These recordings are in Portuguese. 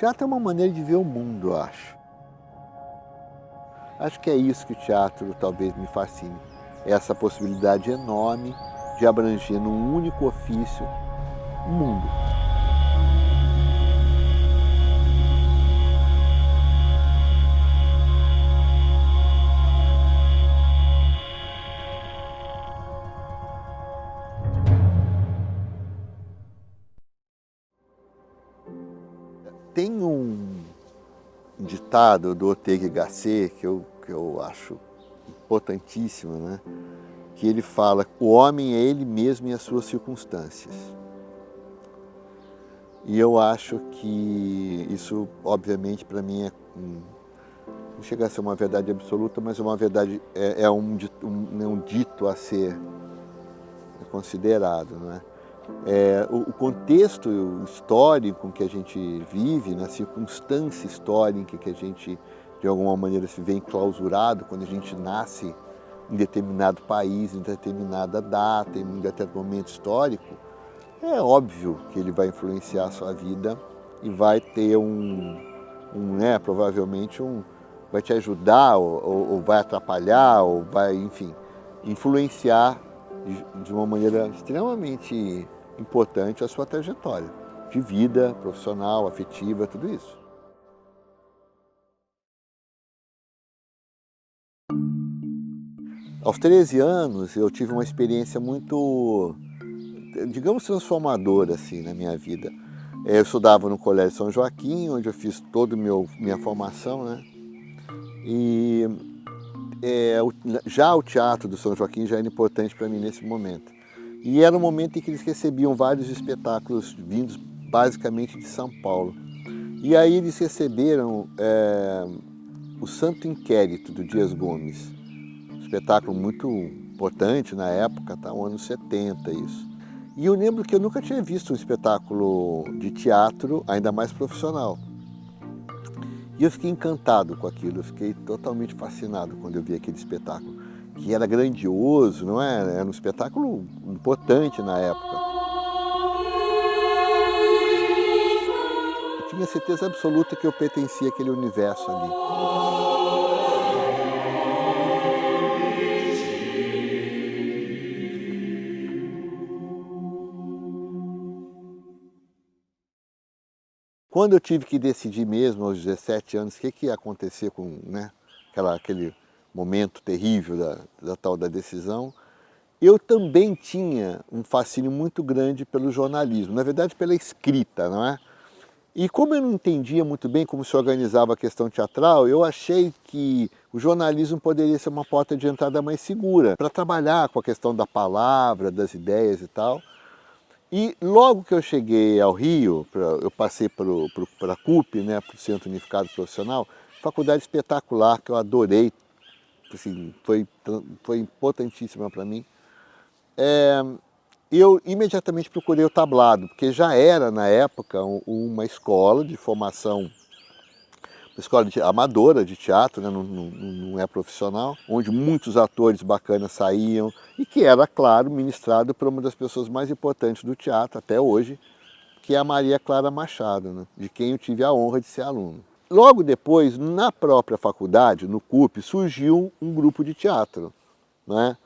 Teatro é uma maneira de ver o mundo, eu acho. Acho que é isso que o teatro talvez me fascine. Essa possibilidade enorme de abranger num único ofício o mundo. Tem um ditado do Ortega y Gasset que eu acho importantíssimo, né? Que ele fala: o homem é ele mesmo e as suas circunstâncias. E eu acho que isso, obviamente, para mim não chega a ser uma verdade absoluta, mas é uma verdade, é um dito a ser considerado, não é? O contexto histórico em que a gente vive, na circunstância histórica em que a gente, de alguma maneira, se vê enclausurado quando a gente nasce em determinado país, em determinada data, em um determinado momento histórico, é óbvio que ele vai influenciar a sua vida e vai ter provavelmente vai te ajudar ou vai atrapalhar ou vai, enfim, influenciar de uma maneira extremamente importante a sua trajetória de vida, profissional, afetiva, tudo isso. Aos 13 anos eu tive uma experiência muito, digamos, transformadora assim, na minha vida. Eu estudava no Colégio São Joaquim, onde eu fiz toda a minha formação, né? E já o Teatro do São Joaquim já era importante para mim nesse momento. E era um momento em que eles recebiam vários espetáculos vindos basicamente de São Paulo. E aí eles receberam o Santo Inquérito, do Dias Gomes. Um espetáculo muito importante na época, tá? No ano 70 isso. E eu lembro que eu nunca tinha visto um espetáculo de teatro, ainda mais profissional. E eu fiquei encantado com aquilo, eu fiquei totalmente fascinado quando eu vi aquele espetáculo, que era grandioso, não é? Era um espetáculo importante na época. Eu tinha certeza absoluta que eu pertencia àquele universo ali. Quando eu tive que decidir mesmo, aos 17 anos, o que ia acontecer com, né, aquele momento terrível da tal da decisão, eu também tinha um fascínio muito grande pelo jornalismo, na verdade pela escrita, não é? E como eu não entendia muito bem como se organizava a questão teatral, eu achei que o jornalismo poderia ser uma porta de entrada mais segura para trabalhar com a questão da palavra, das ideias e tal. E logo que eu cheguei ao Rio, eu passei para a CUP, né, para o Centro Unificado Profissional, faculdade espetacular que eu adorei, assim, foi importantíssima para mim. Eu imediatamente procurei o tablado, porque já era na época uma escola de formação, uma escola amadora de teatro, né, não é profissional, onde muitos atores bacanas saíam e que era, claro, ministrado por uma das pessoas mais importantes do teatro até hoje, que é a Maria Clara Machado, né, de quem eu tive a honra de ser aluno. Logo depois, na própria faculdade, no CUP, surgiu um grupo de teatro, né,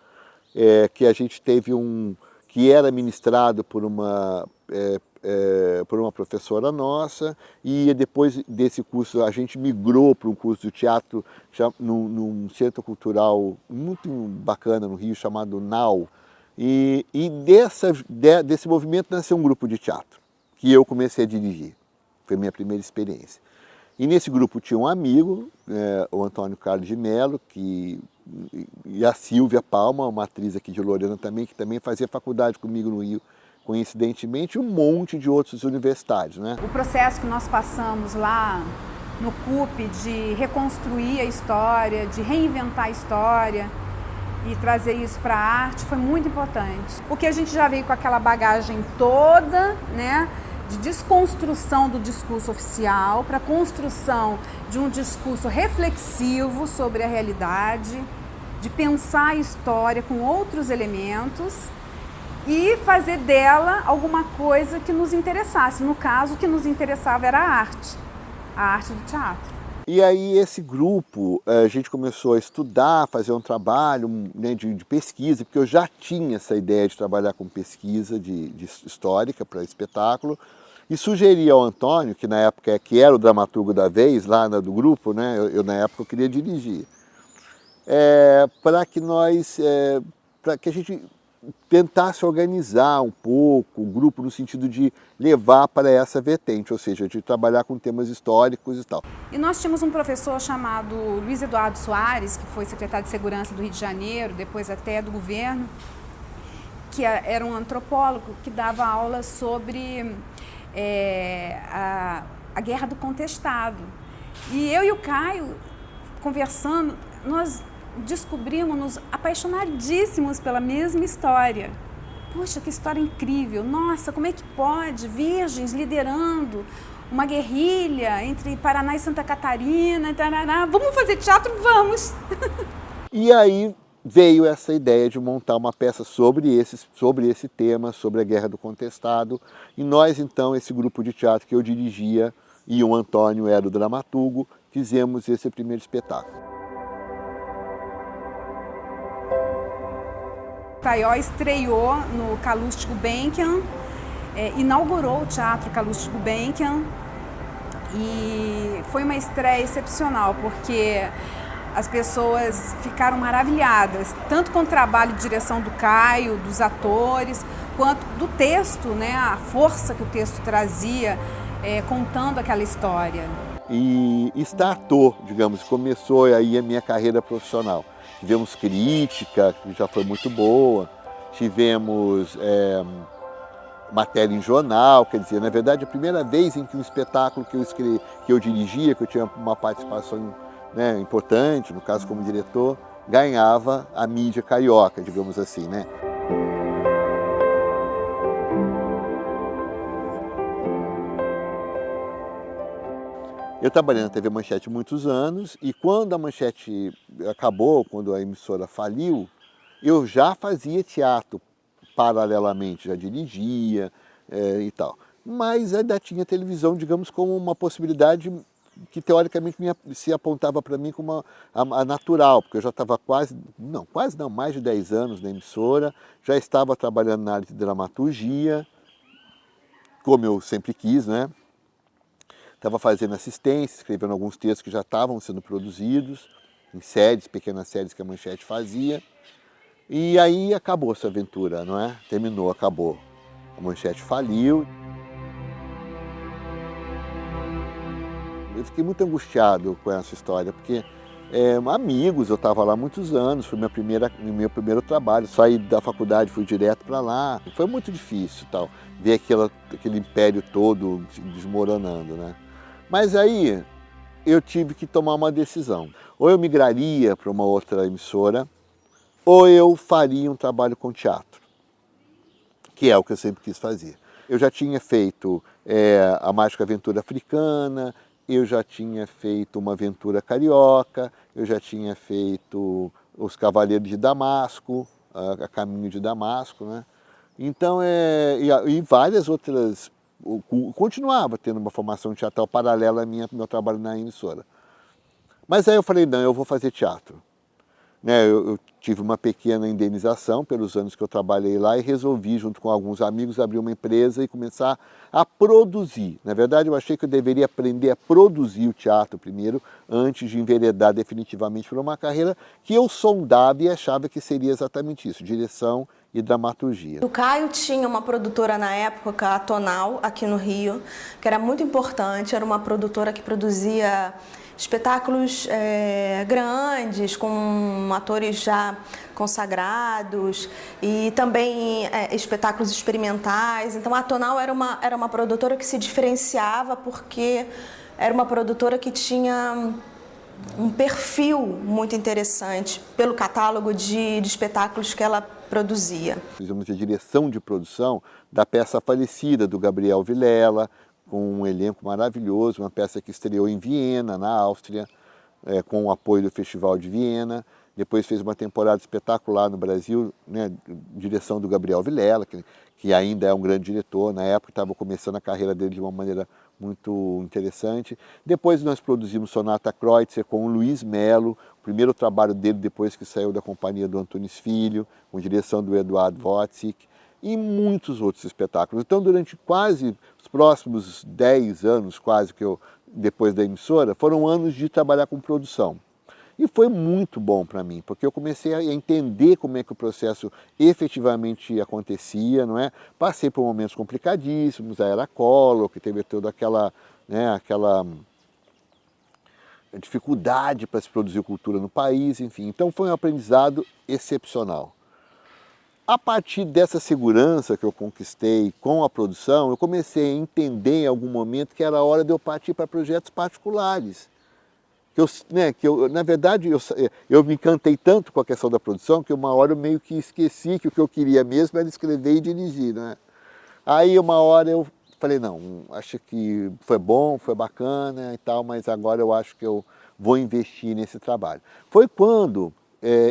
que a gente teve que era ministrado por uma professora nossa, e depois desse curso a gente migrou para um curso de teatro num centro cultural muito bacana no Rio, chamado NAU. E desse movimento nasceu um grupo de teatro, que eu comecei a dirigir. Foi a minha primeira experiência. E nesse grupo tinha um amigo, o Antônio Carlos de Mello, e a Silvia Palma, uma atriz aqui de Lorena também, que também fazia faculdade comigo no Rio, coincidentemente, um monte de outros universitários, né? O processo que nós passamos lá no CUP de reconstruir a história, de reinventar a história e trazer isso para a arte foi muito importante. Porque a gente já veio com aquela bagagem toda, né, de desconstrução do discurso oficial para a construção de um discurso reflexivo sobre a realidade, de pensar a história com outros elementos e fazer dela alguma coisa que nos interessasse. No caso, o que nos interessava era a arte. a arte do teatro. E aí esse grupo, a gente começou a estudar, fazer um trabalho, né, de pesquisa, porque eu já tinha essa ideia de trabalhar com pesquisa de histórica para espetáculo, e sugeri ao Antônio, que na época que era o dramaturgo da vez, lá do grupo, né, eu na época eu queria dirigir, para que para que a gente tentasse organizar um pouco o grupo no sentido de levar para essa vertente, ou seja, de trabalhar com temas históricos e tal. E nós tínhamos um professor chamado Luiz Eduardo Soares, que foi secretário de Segurança do Rio de Janeiro, depois até do governo, que era um antropólogo que dava aula sobre a Guerra do Contestado. E eu e o Caio, conversando, nós descobrimos-nos apaixonadíssimos pela mesma história. Poxa, que história incrível! Nossa, como é que pode? Virgens liderando uma guerrilha entre Paraná e Santa Catarina, tarará. Vamos fazer teatro? Vamos! E aí veio essa ideia de montar uma peça sobre esse tema, sobre a Guerra do Contestado. E nós, então, esse grupo de teatro que eu dirigia e o Antônio era o dramaturgo, fizemos esse primeiro espetáculo. Taió estreou no Calouste Gulbenkian, inaugurou o Teatro Calouste Gulbenkian e foi uma estreia excepcional, porque as pessoas ficaram maravilhadas, tanto com o trabalho de direção do Caio, dos atores, quanto do texto, né, a força que o texto trazia, contando aquela história. E estar ator, digamos, começou aí a minha carreira profissional. Tivemos crítica, que já foi muito boa, tivemos matéria em jornal, quer dizer, na verdade, a primeira vez em que um espetáculo que eu dirigia, que eu tinha uma participação, né, importante, no caso como diretor, ganhava a mídia carioca, digamos assim, né? Eu trabalhei na TV Manchete muitos anos e quando a Manchete acabou, quando a emissora faliu, eu já fazia teatro paralelamente, já dirigia e tal. Mas ainda tinha televisão, digamos, como uma possibilidade que teoricamente se apontava para mim como a natural, porque eu já estava quase não, mais de 10 anos na emissora, já estava trabalhando na área de dramaturgia, como eu sempre quis, né? Estava fazendo assistência, escrevendo alguns textos que já estavam sendo produzidos, em séries, pequenas séries que a Manchete fazia. E aí acabou essa aventura, não é? Terminou, acabou. A Manchete faliu. Eu fiquei muito angustiado com essa história, porque amigos, eu estava lá há muitos anos, foi meu primeiro trabalho, saí da faculdade, fui direto para lá. Foi muito difícil, tal, ver aquele império todo se desmoronando, né? Mas aí eu tive que tomar uma decisão. Ou eu migraria para uma outra emissora, ou eu faria um trabalho com teatro, que é o que eu sempre quis fazer. Eu já tinha feito a Mágica Aventura Africana, eu já tinha feito uma aventura carioca, eu já tinha feito Os Cavaleiros de Damasco, a Caminho de Damasco, né? Então, e várias outras. Continuava tendo uma formação teatral paralela ao meu trabalho na emissora. Mas aí eu falei, não, eu vou fazer teatro. Né, eu tive uma pequena indenização pelos anos que eu trabalhei lá e resolvi, junto com alguns amigos, abrir uma empresa e começar a produzir. Na verdade, eu achei que eu deveria aprender a produzir o teatro primeiro, antes de enveredar definitivamente por uma carreira que eu sondava e achava que seria exatamente isso, direção e dramaturgia. O Caio tinha uma produtora na época, a Tonal, aqui no Rio, que era muito importante, era uma produtora que produzia espetáculos grandes, com atores já consagrados e também espetáculos experimentais. Então a Tonal era uma produtora que se diferenciava porque era uma produtora que tinha um perfil muito interessante pelo catálogo de espetáculos que ela produzia. Fizemos a direção de produção da peça Falecida, do Gabriel Vilela, com um elenco maravilhoso, uma peça que estreou em Viena, na Áustria, com o apoio do Festival de Viena. Depois fez uma temporada espetacular no Brasil, né, direção do Gabriel Vilela, que ainda é um grande diretor. Na época estava começando a carreira dele de uma maneira muito interessante. Depois nós produzimos Sonata Kreutzer com o Luiz Melo, o primeiro trabalho dele depois que saiu da companhia do Antunes Filho, com direção do Eduardo Wozzik, e muitos outros espetáculos. Então, durante quase os próximos 10 anos, quase que depois da emissora, foram anos de trabalhar com produção. E foi muito bom para mim, porque eu comecei a entender como é que o processo efetivamente acontecia, não é? Passei por momentos complicadíssimos, a era Collor, que teve toda aquela dificuldade para se produzir cultura no país, enfim. Então foi um aprendizado excepcional. A partir dessa segurança que eu conquistei com a produção, eu comecei a entender em algum momento que era hora de eu partir para projetos particulares. Na verdade, eu me encantei tanto com a questão da produção que uma hora eu meio que esqueci que o que eu queria mesmo era escrever e dirigir, né? Aí uma hora eu falei, não, acho que foi bom, foi bacana e tal, mas agora eu acho que eu vou investir nesse trabalho. Foi quando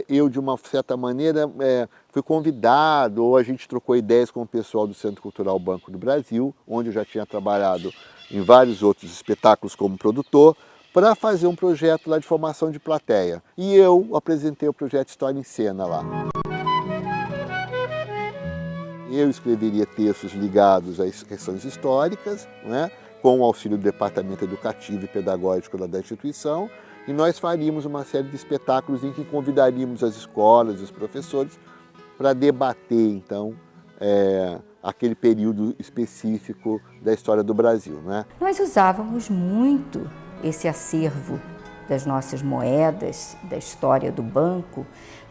eu, de uma certa maneira, fui convidado, ou a gente trocou ideias com o pessoal do Centro Cultural Banco do Brasil, onde eu já tinha trabalhado em vários outros espetáculos como produtor, para fazer um projeto lá de formação de plateia. E eu apresentei o projeto História em Cena lá. Eu escreveria textos ligados às questões históricas, né, com o auxílio do Departamento Educativo e Pedagógico da instituição, e nós faríamos uma série de espetáculos em que convidaríamos as escolas e os professores para debater, então, aquele período específico da história do Brasil, né? Nós usávamos muito esse acervo das nossas moedas, da história do banco,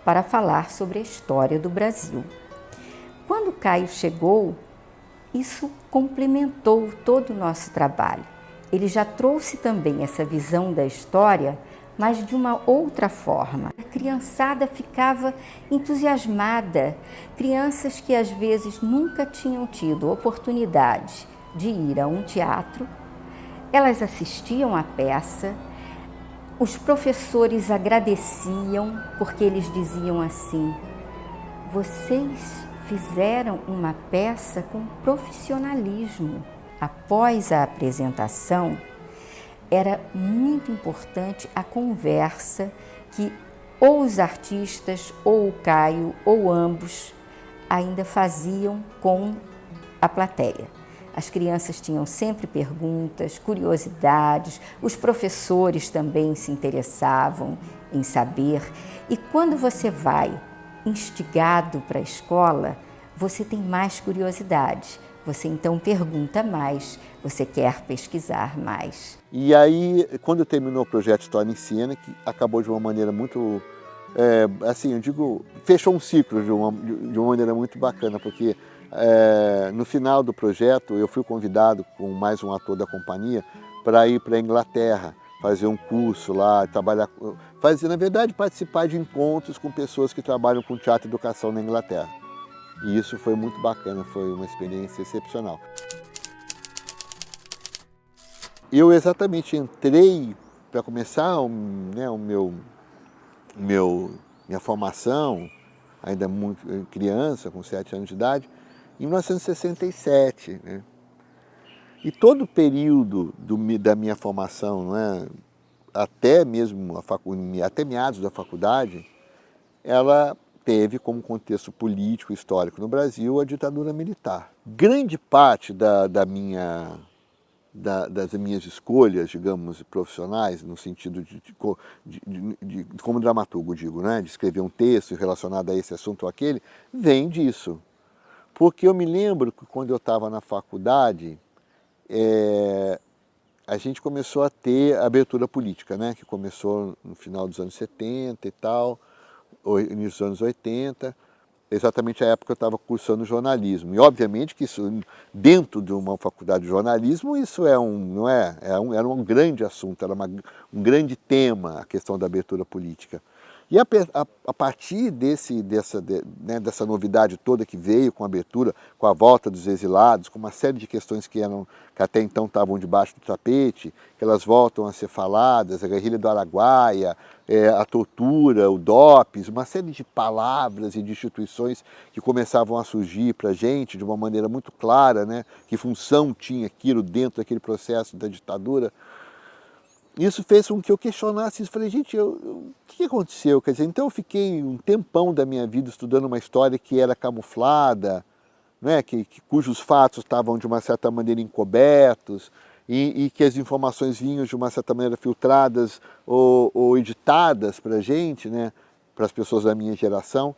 para falar sobre a história do Brasil. Quando o Caio chegou, isso complementou todo o nosso trabalho. Ele já trouxe também essa visão da história, mas de uma outra forma. A criançada ficava entusiasmada, crianças que às vezes nunca tinham tido oportunidade de ir a um teatro. Elas assistiam à peça, os professores agradeciam, porque eles diziam assim: vocês fizeram uma peça com profissionalismo. Após a apresentação, era muito importante a conversa que ou os artistas, ou o Caio, ou ambos ainda faziam com a plateia. As crianças tinham sempre perguntas, curiosidades, os professores também se interessavam em saber. E quando você vai instigado para a escola, você tem mais curiosidade. Você então pergunta mais, você quer pesquisar mais. E aí, quando terminou o projeto História em Cena, que acabou de uma maneira muito, assim, eu digo, fechou um ciclo de uma maneira muito bacana, porque no final do projeto eu fui convidado com mais um ator da companhia para ir para a Inglaterra, fazer um curso lá, na verdade participar de encontros com pessoas que trabalham com teatro e educação na Inglaterra. E isso foi muito bacana, foi uma experiência excepcional. Eu exatamente entrei para começar minha formação, ainda muito criança, com 7 anos de idade, em 1967. Né? E todo o período da minha formação, não é? Até mesmo até meados da faculdade, ela teve como contexto político e histórico no Brasil a ditadura militar. Grande parte das minhas escolhas, digamos, profissionais, no sentido de como dramaturgo, digo, né? De escrever um texto relacionado a esse assunto ou aquele, vem disso. Porque eu me lembro que quando eu estava na faculdade, a gente começou a ter abertura política, né? Que começou no final dos anos 70 e tal, início dos anos 80, exatamente a época que eu estava cursando jornalismo. E obviamente que isso, dentro de uma faculdade de jornalismo, isso era um grande assunto, era um grande tema, a questão da abertura política. E a partir dessa novidade toda que veio com a abertura, com a volta dos exilados, com uma série de questões que até então estavam debaixo do tapete, que elas voltam a ser faladas, a guerrilha do Araguaia, a tortura, o DOPS, uma série de palavras e de instituições que começavam a surgir para a gente de uma maneira muito clara, né? Que função tinha aquilo dentro daquele processo da ditadura. Isso fez com que eu questionasse isso. Falei, gente, o que aconteceu? Quer dizer, então eu fiquei um tempão da minha vida estudando uma história que era camuflada, né? Cujos fatos estavam de uma certa maneira encobertos, e que as informações vinham de uma certa maneira filtradas ou editadas para a gente, né? Para as pessoas da minha geração.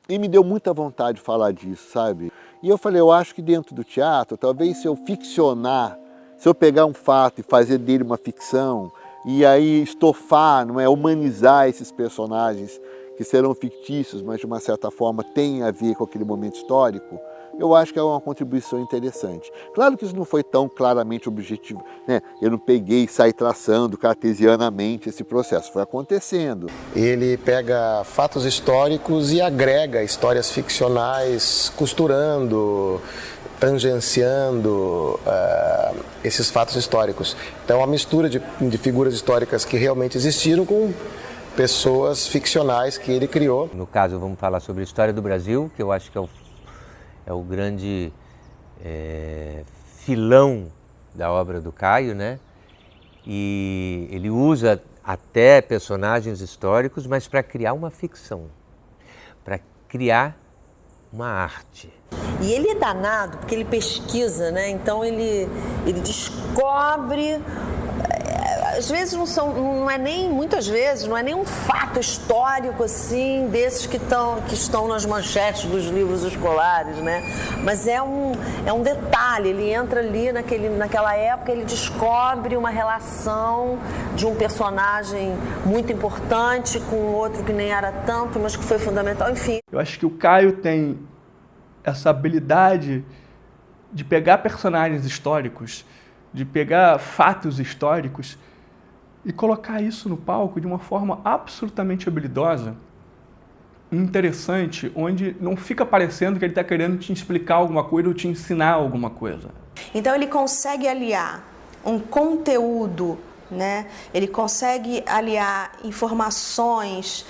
E me deu muita vontade de falar disso, sabe? E eu falei, eu acho que dentro do teatro, talvez se eu ficcionar, se eu pegar um fato e fazer dele uma ficção, e aí estofar, não é, humanizar esses personagens que serão fictícios, mas de uma certa forma têm a ver com aquele momento histórico, eu acho que é uma contribuição interessante. Claro que isso não foi tão claramente objetivo, né? Eu não peguei e saí traçando cartesianamente esse processo, foi acontecendo. Ele pega fatos históricos e agrega histórias ficcionais, costurando, tangenciando esses fatos históricos. Então, é uma mistura de figuras históricas que realmente existiram com pessoas ficcionais que ele criou. No caso, vamos falar sobre a história do Brasil, que eu acho que é o grande filão da obra do Caio, né? E ele usa até personagens históricos, mas para criar uma ficção, para criar uma arte. E ele é danado porque ele pesquisa, né? Então ele descobre, às vezes muitas vezes não é nem um fato histórico assim desses que estão nas manchetes dos livros escolares, né? Mas é um detalhe, ele entra ali naquela época, ele descobre uma relação de um personagem muito importante com outro que nem era tanto, mas que foi fundamental, enfim. Eu acho que o Caio tem essa habilidade de pegar personagens históricos, de pegar fatos históricos e colocar isso no palco de uma forma absolutamente habilidosa, interessante, onde não fica parecendo que ele está querendo te explicar alguma coisa ou te ensinar alguma coisa. Então ele consegue aliar um conteúdo, né? Ele consegue aliar informações,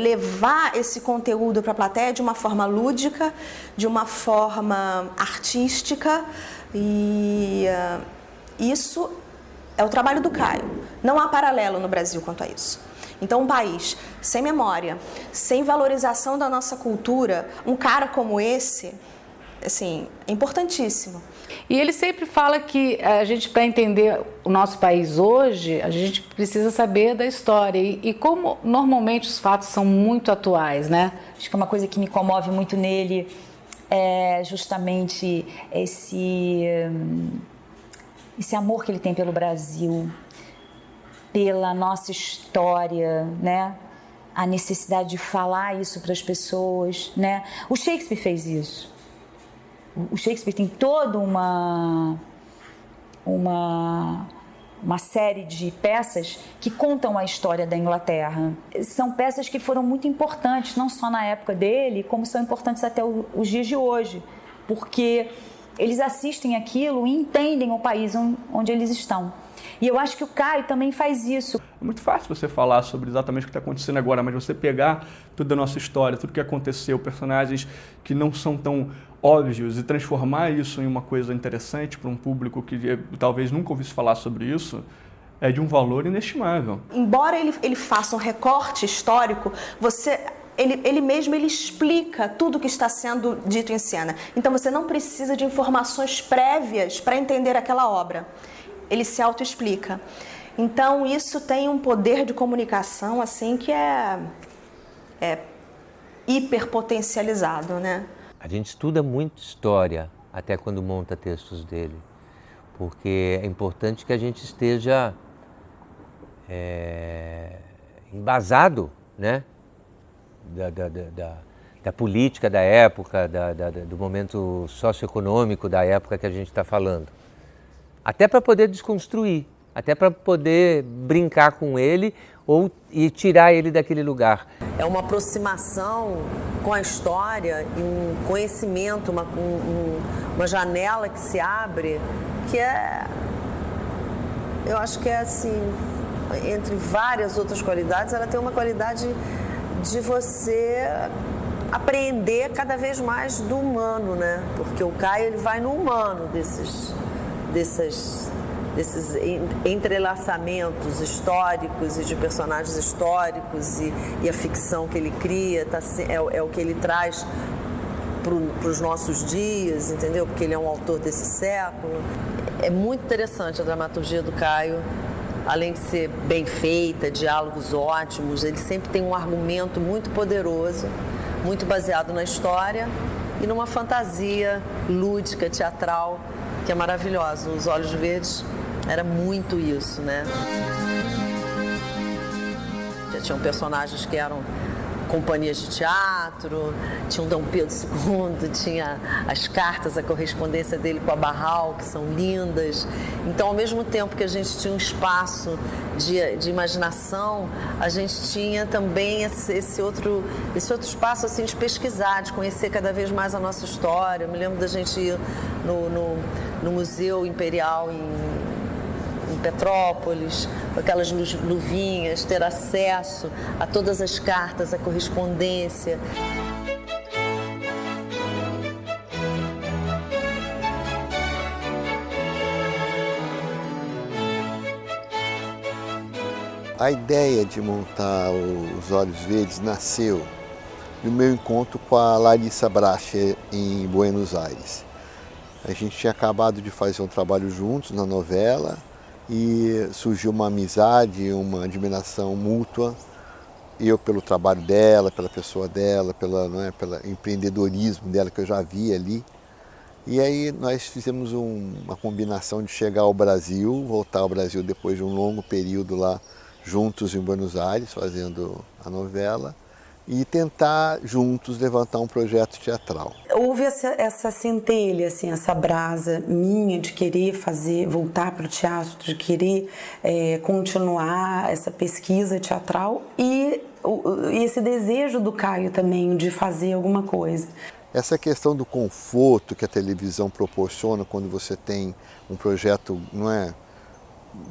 levar esse conteúdo para a plateia de uma forma lúdica, de uma forma artística, e isso é o trabalho do Caio. Não há paralelo no Brasil quanto a isso. Então, um país sem memória, sem valorização da nossa cultura, um cara como esse, assim, é importantíssimo. E ele sempre fala que a gente, para entender o nosso país hoje, a gente precisa saber da história. E como normalmente os fatos são muito atuais, né? Acho que uma coisa que me comove muito nele é justamente esse amor que ele tem pelo Brasil, pela nossa história, né? A necessidade de falar isso para as pessoas, né? O Shakespeare fez isso. O Shakespeare tem toda uma série de peças que contam a história da Inglaterra. São peças que foram muito importantes, não só na época dele, como são importantes até os dias de hoje, porque eles assistem aquilo e entendem o país onde eles estão. E eu acho que o Caio também faz isso. É muito fácil você falar sobre exatamente o que está acontecendo agora, mas você pegar toda a nossa história, tudo que aconteceu, personagens que não são tão óbvios e transformar isso em uma coisa interessante para um público que talvez nunca ouvisse falar sobre isso, é de um valor inestimável. Embora ele faça um recorte histórico, ele mesmo explica tudo o que está sendo dito em cena. Então você não precisa de informações prévias para entender aquela obra. Ele se autoexplica. Então isso tem um poder de comunicação assim que é hiperpotencializado, né? A gente estuda muito história até quando monta textos dele, porque é importante que a gente esteja embasado, né? Da política da época, do momento socioeconômico da época que a gente está falando. Até para poder desconstruir, até para poder brincar com ele e tirar ele daquele lugar. É uma aproximação com a história e um conhecimento, uma janela que se abre, que é eu acho que é assim, entre várias outras qualidades, ela tem uma qualidade de você apreender cada vez mais do humano, né? Porque o Caio, ele vai no humano desses entrelaçamentos históricos e de personagens históricos e a ficção que ele cria é o que ele traz para os nossos dias, entendeu? Porque ele é um autor desse século. É muito interessante a dramaturgia do Caio, além de ser bem feita, diálogos ótimos, ele sempre tem um argumento muito poderoso, muito baseado na história e numa fantasia lúdica, teatral, que é maravilhosa. Os Olhos Verdes era muito isso, né? Já tinham personagens que eram companhias de teatro, tinha o Dom Pedro II, tinha as cartas, a correspondência dele com a Barral, que são lindas. Então, ao mesmo tempo que a gente tinha um espaço de imaginação, a gente tinha também esse outro espaço assim, de pesquisar, de conhecer cada vez mais a nossa história. Eu me lembro da gente ir no Museu Imperial em Petrópolis, com aquelas luvinhas, ter acesso a todas as cartas, a correspondência. A ideia de montar os Olhos Verdes nasceu no meu encontro com a Larissa Bracher em Buenos Aires. A gente tinha acabado de fazer um trabalho juntos na novela, e surgiu uma amizade, uma admiração mútua, eu pelo trabalho dela, pela pessoa dela, pelo empreendedorismo dela que eu já vi ali. E aí nós fizemos uma combinação de chegar ao Brasil, voltar ao Brasil depois de um longo período lá juntos em Buenos Aires, fazendo a novela, e tentar juntos levantar um projeto teatral. Houve essa centelha, assim, essa brasa minha de querer voltar para o teatro, de querer continuar essa pesquisa teatral e esse desejo do Caio também de fazer alguma coisa. Essa questão do conforto que a televisão proporciona quando você tem um projeto, não é?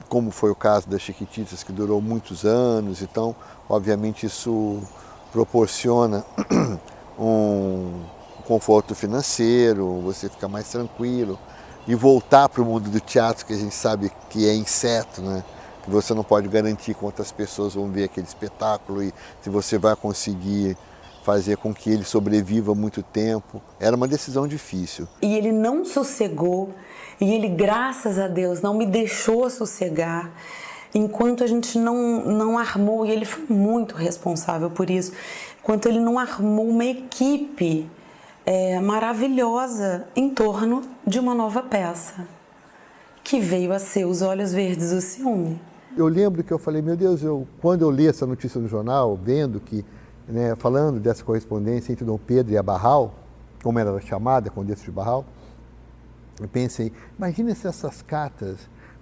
Como foi o caso das Chiquititas, que durou muitos anos, então, obviamente, isso proporciona um conforto financeiro, você fica mais tranquilo, e voltar para o mundo do teatro, que a gente sabe que é incerto, né? Que você não pode garantir quantas pessoas vão ver aquele espetáculo e se você vai conseguir fazer com que ele sobreviva muito tempo. Era uma decisão difícil. E ele não sossegou, e ele, graças a Deus, não me deixou sossegar, enquanto a gente não armou, e ele foi muito responsável por isso, enquanto ele não armou uma equipe maravilhosa em torno de uma nova peça, que veio a ser Os Olhos Verdes do Ciúme. Eu lembro que eu falei, meu Deus, quando eu li essa notícia no jornal, vendo que, falando dessa correspondência entre Dom Pedro e a Barral, como ela era chamada, Condessa de Barral, eu pensei, imagina se essas cartas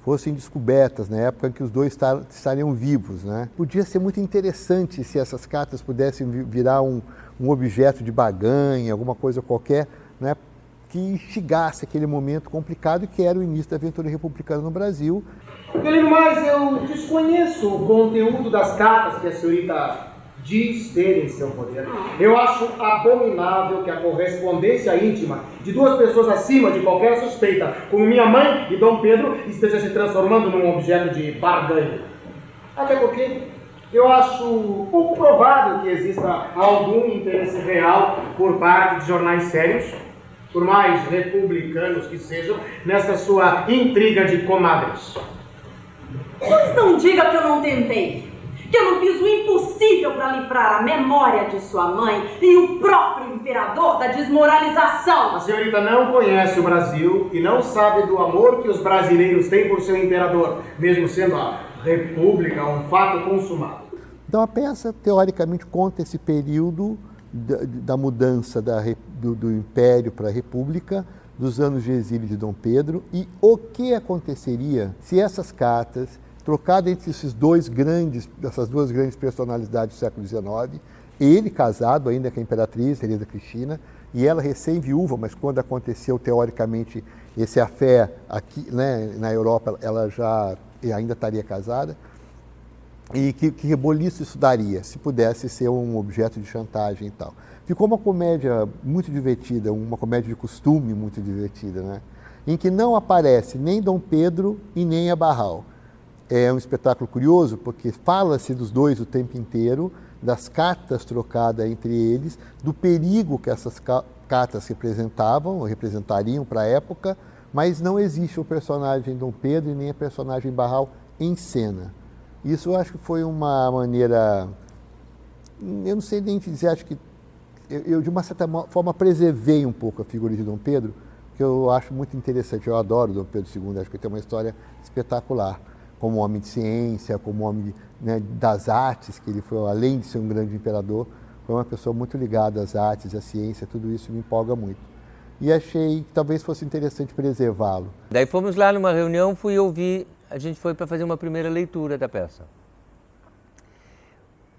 fossem descobertas na época em que os dois estariam vivos, né? Podia ser muito interessante se essas cartas pudessem virar um objeto de barganha, alguma coisa qualquer, né? Que instigasse aquele momento complicado que era o início da aventura republicana no Brasil. Além do mais, eu desconheço o conteúdo das cartas que a senhorita diz ter em seu poder. Eu acho abominável que a correspondência íntima de duas pessoas acima de qualquer suspeita, como minha mãe e Dom Pedro, esteja se transformando num objeto de barganha. Até porque eu acho pouco provável que exista algum interesse real por parte de jornais sérios, por mais republicanos que sejam, nessa sua intriga de comadres. Pois não diga que eu não tentei. Que eu não fiz o impossível para livrar a memória de sua mãe e o próprio imperador da desmoralização. A senhorita não conhece o Brasil e não sabe do amor que os brasileiros têm por seu imperador, mesmo sendo a república um fato consumado. Então a peça, teoricamente, conta esse período da mudança do Império para a República, dos anos de exílio de Dom Pedro, e o que aconteceria se essas cartas, trocado entre essas duas grandes personalidades do século XIX, ele casado ainda com a imperatriz Teresa Cristina, e ela recém-viúva, mas quando aconteceu teoricamente esse affair aqui, né, na Europa, ela já ainda estaria casada, e que reboliço isso daria, se pudesse ser um objeto de chantagem e tal. Ficou uma comédia muito divertida, uma comédia de costume muito divertida, né? Em que não aparece nem Dom Pedro e nem a Barral. É um espetáculo curioso, porque fala-se dos dois o tempo inteiro, das cartas trocadas entre eles, do perigo que essas cartas representariam para a época, mas não existe o personagem Dom Pedro e nem a personagem Barral em cena. Isso eu acho que foi uma maneira, eu não sei nem dizer, acho que eu de uma certa forma preservei um pouco a figura de Dom Pedro, que eu acho muito interessante, eu adoro Dom Pedro II, acho que ele tem uma história espetacular, como homem de ciência, como homem, né, das artes, que ele foi, além de ser um grande imperador, foi uma pessoa muito ligada às artes, à ciência, tudo isso me empolga muito. E achei que talvez fosse interessante preservá-lo. Daí fomos lá numa reunião, fui ouvir, a gente foi para fazer uma primeira leitura da peça.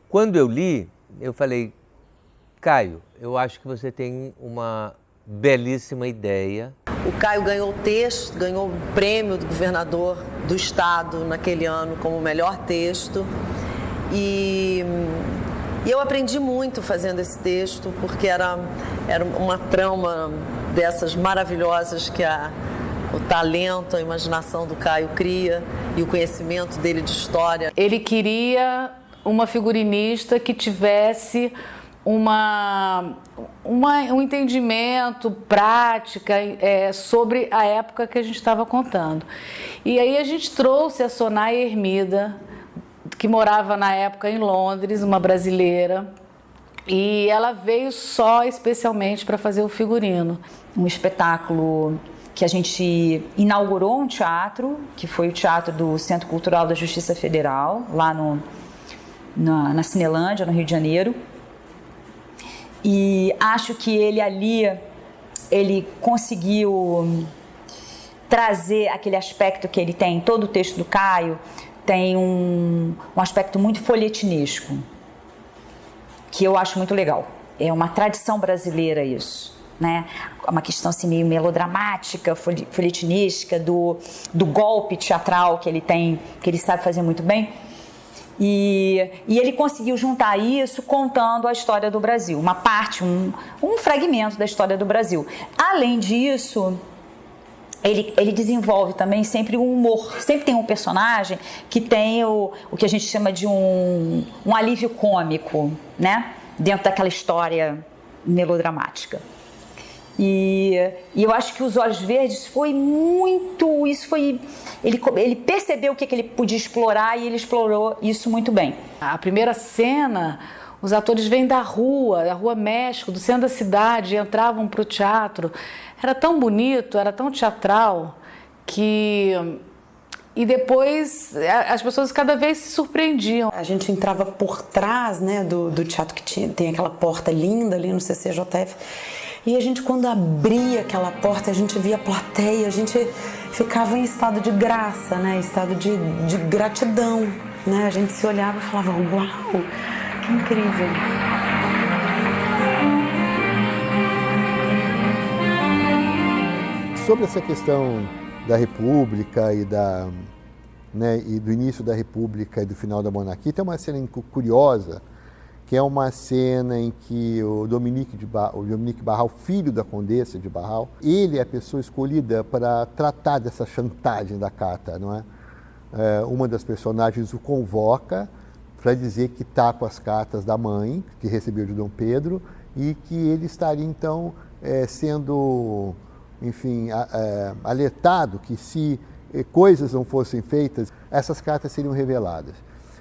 Quando eu li, eu falei, Caio, eu acho que você tem uma belíssima ideia. O Caio ganhou o texto, ganhou o prêmio do governador do estado naquele ano como o melhor texto. E eu aprendi muito fazendo esse texto, porque era uma trama dessas maravilhosas que o talento, a imaginação do Caio cria e o conhecimento dele de história. Ele queria uma figurinista que tivesse um entendimento, prática sobre a época que a gente estava contando. E aí a gente trouxe a Sonaia Hermida, que morava na época em Londres, uma brasileira, e ela veio só especialmente para fazer o figurino. Um espetáculo que a gente inaugurou um teatro, que foi o Teatro do Centro Cultural da Justiça Federal, lá na Cinelândia, no Rio de Janeiro. E acho que ele conseguiu trazer aquele aspecto que ele tem, todo o texto do Caio tem um aspecto muito folhetinesco, que eu acho muito legal. É uma tradição brasileira isso, né? Uma questão assim, meio melodramática, folhetinesca, do golpe teatral que ele tem, que ele sabe fazer muito bem. E ele conseguiu juntar isso contando a história do Brasil, uma parte, um fragmento da história do Brasil. Além disso, ele desenvolve também sempre um humor. Sempre tem um personagem que tem o que a gente chama de um alívio cômico, né? Dentro daquela história melodramática. E eu acho que Os Olhos Verdes foi muito... Ele percebeu o que ele podia explorar e ele explorou isso muito bem. A primeira cena, os atores vêm da Rua México, do centro da cidade, entravam para o teatro. Era tão bonito, era tão teatral, que... E depois as pessoas cada vez se surpreendiam. A gente entrava por trás, né, do teatro, que tem aquela porta linda ali no CCJF. E a gente, quando abria aquela porta, a gente via a plateia, a gente ficava em estado de graça, né? Em estado de gratidão, né? A gente se olhava e falava, uau, que incrível. Sobre essa questão da República e do início da República e do final da monarquia, tem uma cena curiosa, que é uma cena em que o Dominique Barral, filho da Condessa de Barral, ele é a pessoa escolhida para tratar dessa chantagem da carta, não é? Uma das personagens o convoca para dizer que está com as cartas da mãe, que recebeu de Dom Pedro, e que ele estaria, então, sendo, enfim, alertado que se coisas não fossem feitas, essas cartas seriam reveladas.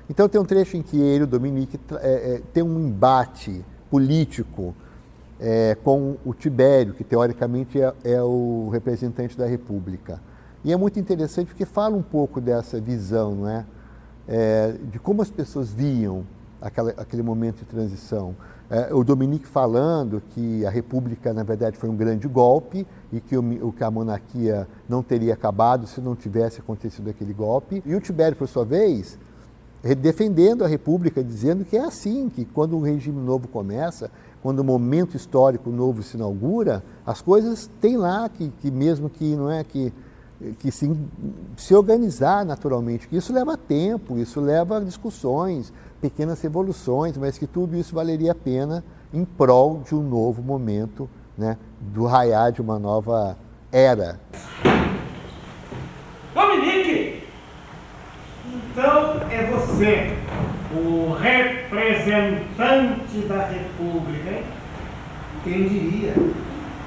Então tem um trecho em que ele, o Dominique, tem um embate político com o Tibério, que teoricamente é o representante da República. E é muito interessante porque fala um pouco dessa visão, não é? De como as pessoas viam aquele momento de transição. O Dominique falando que a República, na verdade, foi um grande golpe e que a monarquia não teria acabado se não tivesse acontecido aquele golpe. E o Tibério, por sua vez, defendendo a República, dizendo que é assim, que quando um regime novo começa, quando um momento histórico novo se inaugura, as coisas têm lá que mesmo que não é que que se organizar naturalmente, que isso leva tempo, isso leva discussões, pequenas revoluções, mas que tudo isso valeria a pena em prol de um novo momento, né, do raiar de uma nova era. Dominique! Então é você, o representante da República, hein? Quem diria?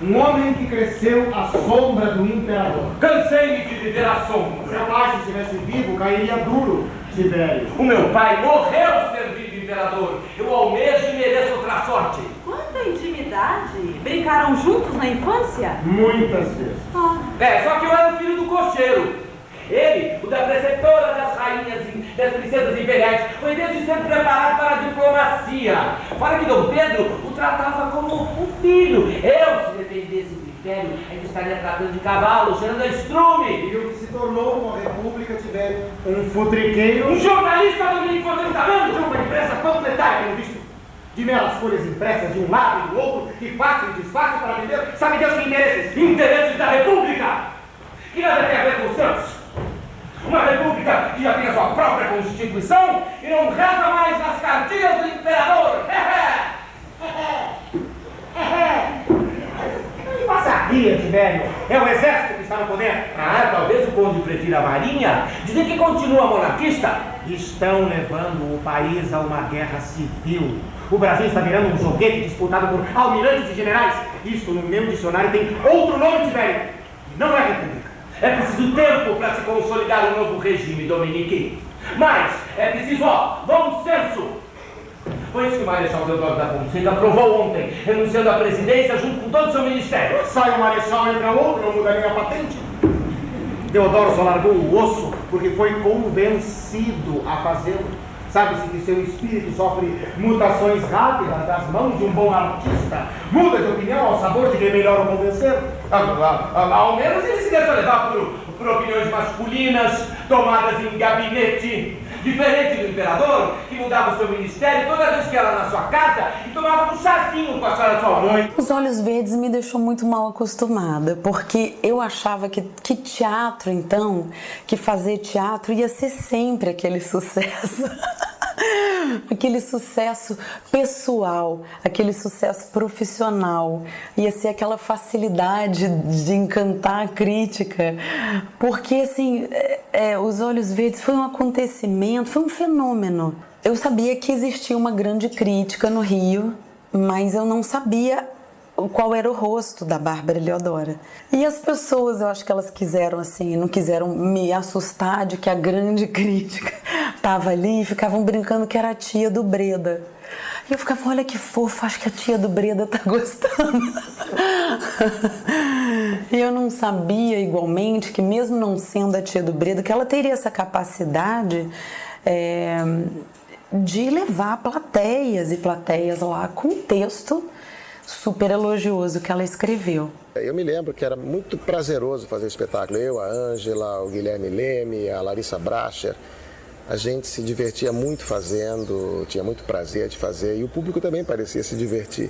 Um homem que cresceu à sombra do imperador. Cansei de viver à sombra. Seu pai, se estivesse vivo, cairia duro, Tibério. O meu pai morreu servindo o imperador. Eu almejo e mereço outra sorte. Quanta intimidade! Brincaram juntos na infância? Muitas vezes. Só que eu era o filho do cocheiro. Ele, o da preceptora das rainhas e das princesas imperiais, foi desde sempre preparado para a diplomacia. Fora que Dom Pedro o tratava como um filho. Eu, se dependesse do império, ainda estaria tratando de cavalo, cheirando a estrume. E o que se tornou uma república, Tibério, um futriqueiro. Um jornalista, Dominique, você não está vendo? De uma imprensa completária, pelo visto. De meras folhas impressas de um lado e do outro, que fazem e desfazem para vender, sabe Deus que interesses? Interesses da república! Que nada tem a ver com os seus. Uma república que já tem a sua própria constituição e não reza mais nas cartilhas do imperador. Não faça rir, Tibério. É o exército que está no poder. Talvez o conde prefira a marinha. Dizem que continua monarquista. Estão levando o país a uma guerra civil. O Brasil está virando um joguete disputado por almirantes e generais. Isto no meu dicionário tem outro nome, Tibério. E não é república. É preciso tempo para se consolidar um novo regime, Dominique. Mas é preciso, bom senso. Foi isso que o Marechal Deodoro da Fonseca aprovou ontem, renunciando à presidência junto com todo o seu ministério. Sai o Marechal, entra outro, não mudaria a patente. Deodoro só largou o osso porque foi convencido a fazê-lo. Sabe-se que seu espírito sofre mutações rápidas das mãos de um bom artista. Muda de opinião ao sabor de quem melhor o convencer. Ao menos ele se deixa levar por opiniões masculinas, tomadas em gabinete. Diferente do imperador, que mudava o seu ministério toda vez que ia lá na sua casa e tomava um chazinho com a senhora sua mãe. Os Olhos Verdes me deixou muito mal acostumada, porque eu achava que teatro, então, que fazer teatro ia ser sempre aquele sucesso. Aquele sucesso pessoal, aquele sucesso profissional, ia ser aquela facilidade de encantar a crítica, porque assim, Os Olhos Verdes foi um acontecimento, foi um fenômeno. Eu sabia que existia uma grande crítica no Rio, mas eu não sabia qual era o rosto da Bárbara Leodora. E as pessoas, eu acho que elas quiseram assim, não quiseram me assustar de que a grande crítica estava ali e ficavam brincando que era a tia do Breda. E eu ficava, olha que fofo, acho que a tia do Breda tá gostando. E eu não sabia, igualmente, que mesmo não sendo a tia do Breda, que ela teria essa capacidade de levar plateias e plateias lá com um texto super elogioso que ela escreveu. Eu me lembro que era muito prazeroso fazer espetáculo. Eu, a Ângela, o Guilherme Leme, a Larissa Bracher. A gente se divertia muito fazendo, tinha muito prazer de fazer e o público também parecia se divertir.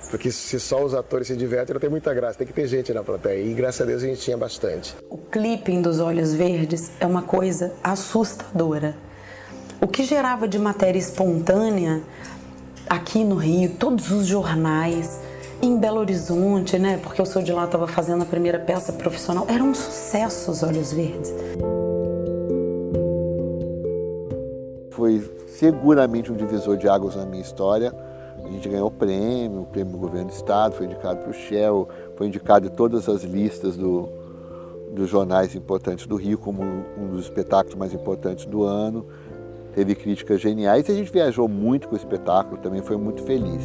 Porque se só os atores se divertem, não tem muita graça, tem que ter gente na plateia. E graças a Deus a gente tinha bastante. O clipping dos Olhos Verdes é uma coisa assustadora. O que gerava de matéria espontânea aqui no Rio, todos os jornais, em Belo Horizonte, né? Porque eu sou de lá, estava fazendo a primeira peça profissional. Era um sucesso Os Olhos Verdes. Foi seguramente um divisor de águas na minha história. A gente ganhou o prêmio do Governo do Estado, foi indicado para o Shell, foi indicado em todas as listas dos jornais importantes do Rio como um dos espetáculos mais importantes do ano. Teve críticas geniais e a gente viajou muito com o espetáculo, também foi muito feliz.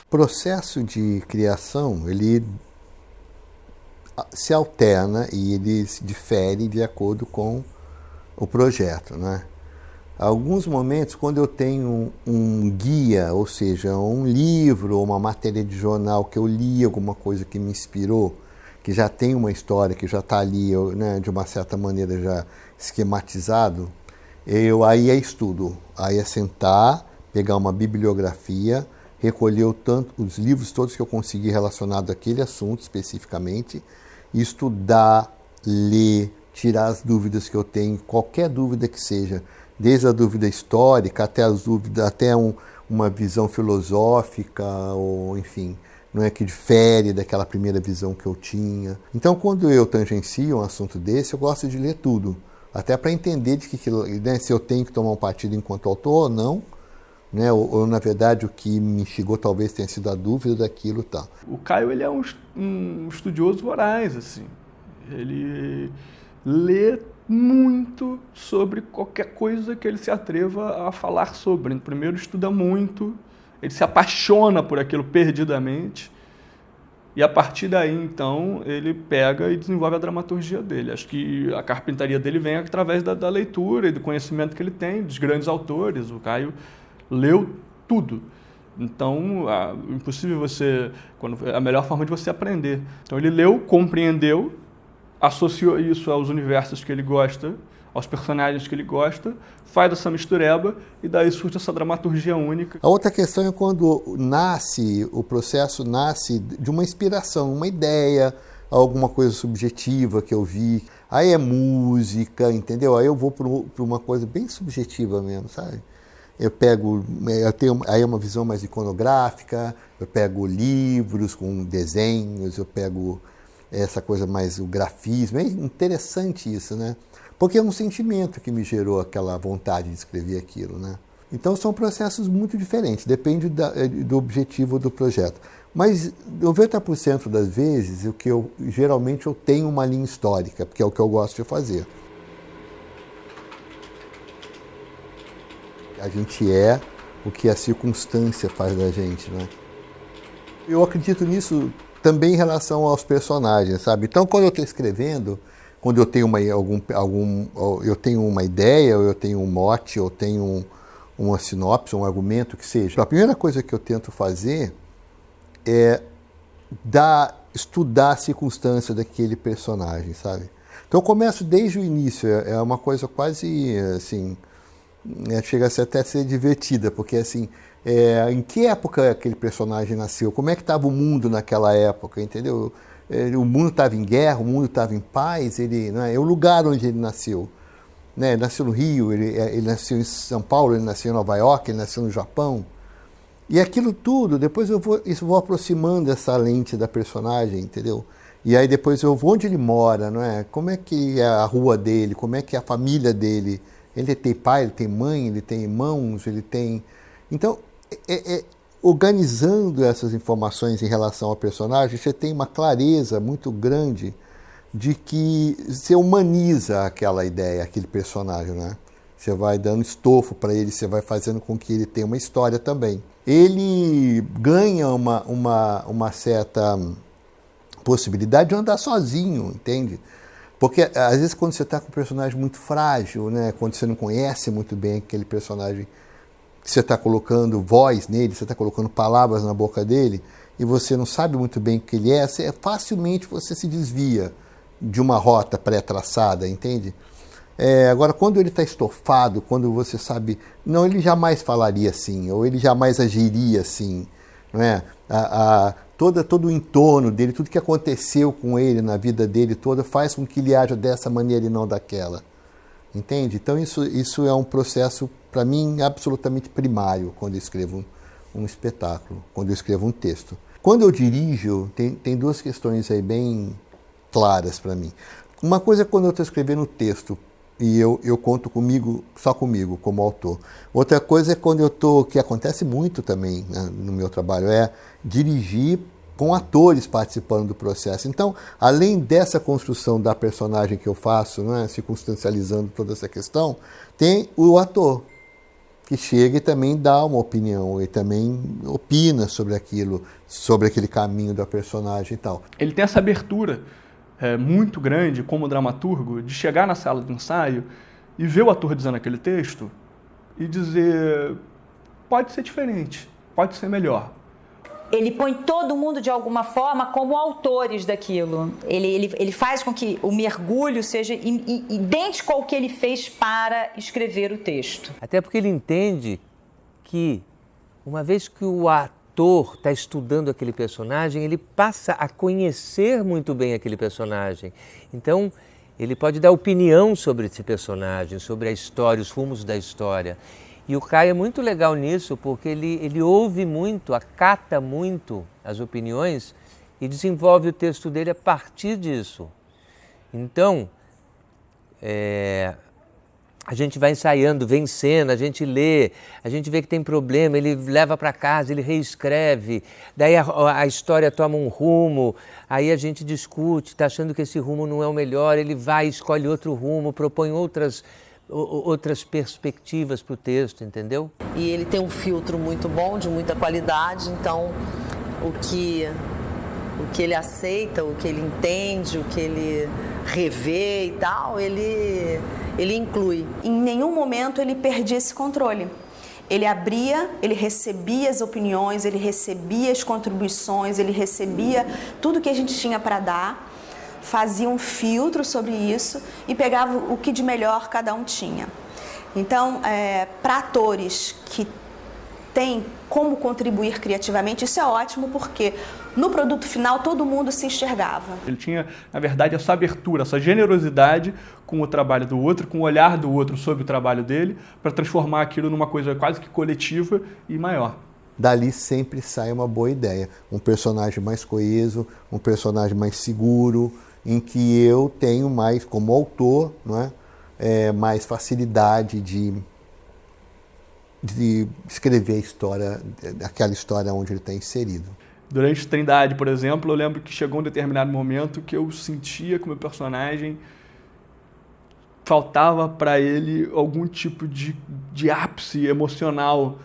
O processo de criação, ele se alterna e ele se difere de acordo com o projeto, né? Alguns momentos, quando eu tenho um guia, ou seja, um livro ou uma matéria de jornal que eu li, alguma coisa que me inspirou, que já tem uma história, que já está ali, né, de uma certa maneira já esquematizado, aí é estudo. Aí é sentar, pegar uma bibliografia, recolher os livros todos que eu consegui relacionados àquele assunto especificamente, estudar, ler, tirar as dúvidas que eu tenho, qualquer dúvida que seja, desde a dúvida histórica até as dúvidas, até uma visão filosófica, ou enfim, não é, que difere daquela primeira visão que eu tinha. Então, quando eu tangencio um assunto desse, eu gosto de ler tudo, até para entender né, se eu tenho que tomar um partido enquanto autor ou não, né, ou na verdade o que me instigou talvez tenha sido a dúvida daquilo, tá. O Caio, ele é um estudioso voraz, assim. Ele lê muito sobre qualquer coisa que ele se atreva a falar sobre. Primeiro estuda muito, ele se apaixona por aquilo perdidamente, e a partir daí, então, ele pega e desenvolve a dramaturgia dele. Acho que a carpintaria dele vem através da leitura e do conhecimento que ele tem, dos grandes autores. O Caio leu tudo. Então, impossível a melhor forma de você aprender. Então, ele leu, compreendeu, associou isso aos universos que ele gosta, aos personagens que ele gosta, faz essa mistureba e daí surge essa dramaturgia única. A outra questão é quando o processo nasce de uma inspiração, uma ideia, alguma coisa subjetiva que eu vi. Aí é música, entendeu? Aí eu vou para uma coisa bem subjetiva mesmo, sabe? Aí é uma visão mais iconográfica, eu pego livros com desenhos, eu pego essa coisa mais o grafismo. É interessante isso, né? Porque é um sentimento que me gerou aquela vontade de escrever aquilo, né? Então são processos muito diferentes, depende do objetivo do projeto. Mas 90% das vezes, geralmente eu tenho uma linha histórica, porque é o que eu gosto de fazer. A gente é o que a circunstância faz da gente, né? Eu acredito nisso também em relação aos personagens, sabe? Então, quando eu estou escrevendo, quando eu tenho eu tenho uma ideia, ou eu tenho um mote, ou tenho uma sinopse, um argumento que seja, a primeira coisa que eu tento fazer é estudar a circunstância daquele personagem, sabe? Então, eu começo desde o início, é uma coisa quase assim, chega até a ser divertida, porque assim, em que época aquele personagem nasceu? Como é que estava o mundo naquela época, entendeu? O mundo estava em guerra, o mundo estava em paz, é o lugar onde ele nasceu. Né? Ele nasceu no Rio, ele nasceu em São Paulo, ele nasceu em Nova York, ele nasceu no Japão. E aquilo tudo, depois eu vou aproximando essa lente da personagem, entendeu? E aí depois eu vou onde ele mora, não é? Como é que é a rua dele, como é que é a família dele. Ele tem pai, ele tem mãe, ele tem irmãos, ele tem... Então, organizando essas informações em relação ao personagem, você tem uma clareza muito grande de que você humaniza aquela ideia, aquele personagem, né? Você vai dando estofo para ele, você vai fazendo com que ele tenha uma história também. Ele ganha uma certa possibilidade de andar sozinho, entende? Porque, às vezes, quando você está com um personagem muito frágil, né? Quando você não conhece muito bem aquele personagem, que você está colocando voz nele, você está colocando palavras na boca dele, e você não sabe muito bem o que ele é, facilmente você se desvia de uma rota pré-traçada, entende? Agora, quando ele está estofado, quando você sabe... Não, ele jamais falaria assim, ou ele jamais agiria assim, não é? Todo o entorno dele, tudo que aconteceu com ele na vida dele toda, faz com que ele haja dessa maneira e não daquela. Entende? Então isso é um processo, para mim, absolutamente primário quando eu escrevo um espetáculo, quando eu escrevo um texto. Quando eu dirijo, tem duas questões aí bem claras para mim. Uma coisa é quando eu estou escrevendo um texto e eu conto só comigo, como autor. Outra coisa é quando que acontece muito também, né, no meu trabalho, é dirigir com atores participando do processo. Então, além dessa construção da personagem que eu faço, né, circunstancializando toda essa questão, tem o ator, que chega e também dá uma opinião, e também opina sobre aquilo, sobre aquele caminho da personagem e tal. Ele tem essa abertura muito grande, como dramaturgo, de chegar na sala de ensaio e ver o ator dizendo aquele texto e dizer, pode ser diferente, pode ser melhor. Ele põe todo mundo, de alguma forma, como autores daquilo. Ele faz com que o mergulho seja idêntico ao que ele fez para escrever o texto. Até porque ele entende que, uma vez que o ator está estudando aquele personagem, ele passa a conhecer muito bem aquele personagem. Então, ele pode dar opinião sobre esse personagem, sobre a história, os rumos da história. E o Caio é muito legal nisso, porque ele ouve muito, acata muito as opiniões e desenvolve o texto dele a partir disso. Então, a gente vai ensaiando, vem cena, a gente lê, a gente vê que tem problema, ele leva para casa, ele reescreve, daí a história toma um rumo, aí a gente discute, está achando que esse rumo não é o melhor, ele vai, escolhe outro rumo, propõe outras perspectivas para o texto, entendeu? E ele tem um filtro muito bom, de muita qualidade, então o que ele aceita, o que ele entende, o que ele revê e tal, ele inclui. Em nenhum momento ele perdia esse controle. Ele abria, ele recebia as opiniões, ele recebia as contribuições, ele recebia tudo que a gente tinha para dar, fazia um filtro sobre isso e pegava o que de melhor cada um tinha. Então, para atores que têm como contribuir criativamente, isso é ótimo, porque no produto final todo mundo se enxergava. Ele tinha, na verdade, essa abertura, essa generosidade com o trabalho do outro, com o olhar do outro sobre o trabalho dele, para transformar aquilo numa coisa quase que coletiva e maior. Dali sempre sai uma boa ideia, um personagem mais coeso, um personagem mais seguro, em que eu tenho mais, como autor, não é? Mais facilidade de escrever a história, aquela história onde ele está inserido. Durante Trindade, por exemplo, eu lembro que chegou um determinado momento que eu sentia que o meu personagem faltava para ele algum tipo de ápice emocional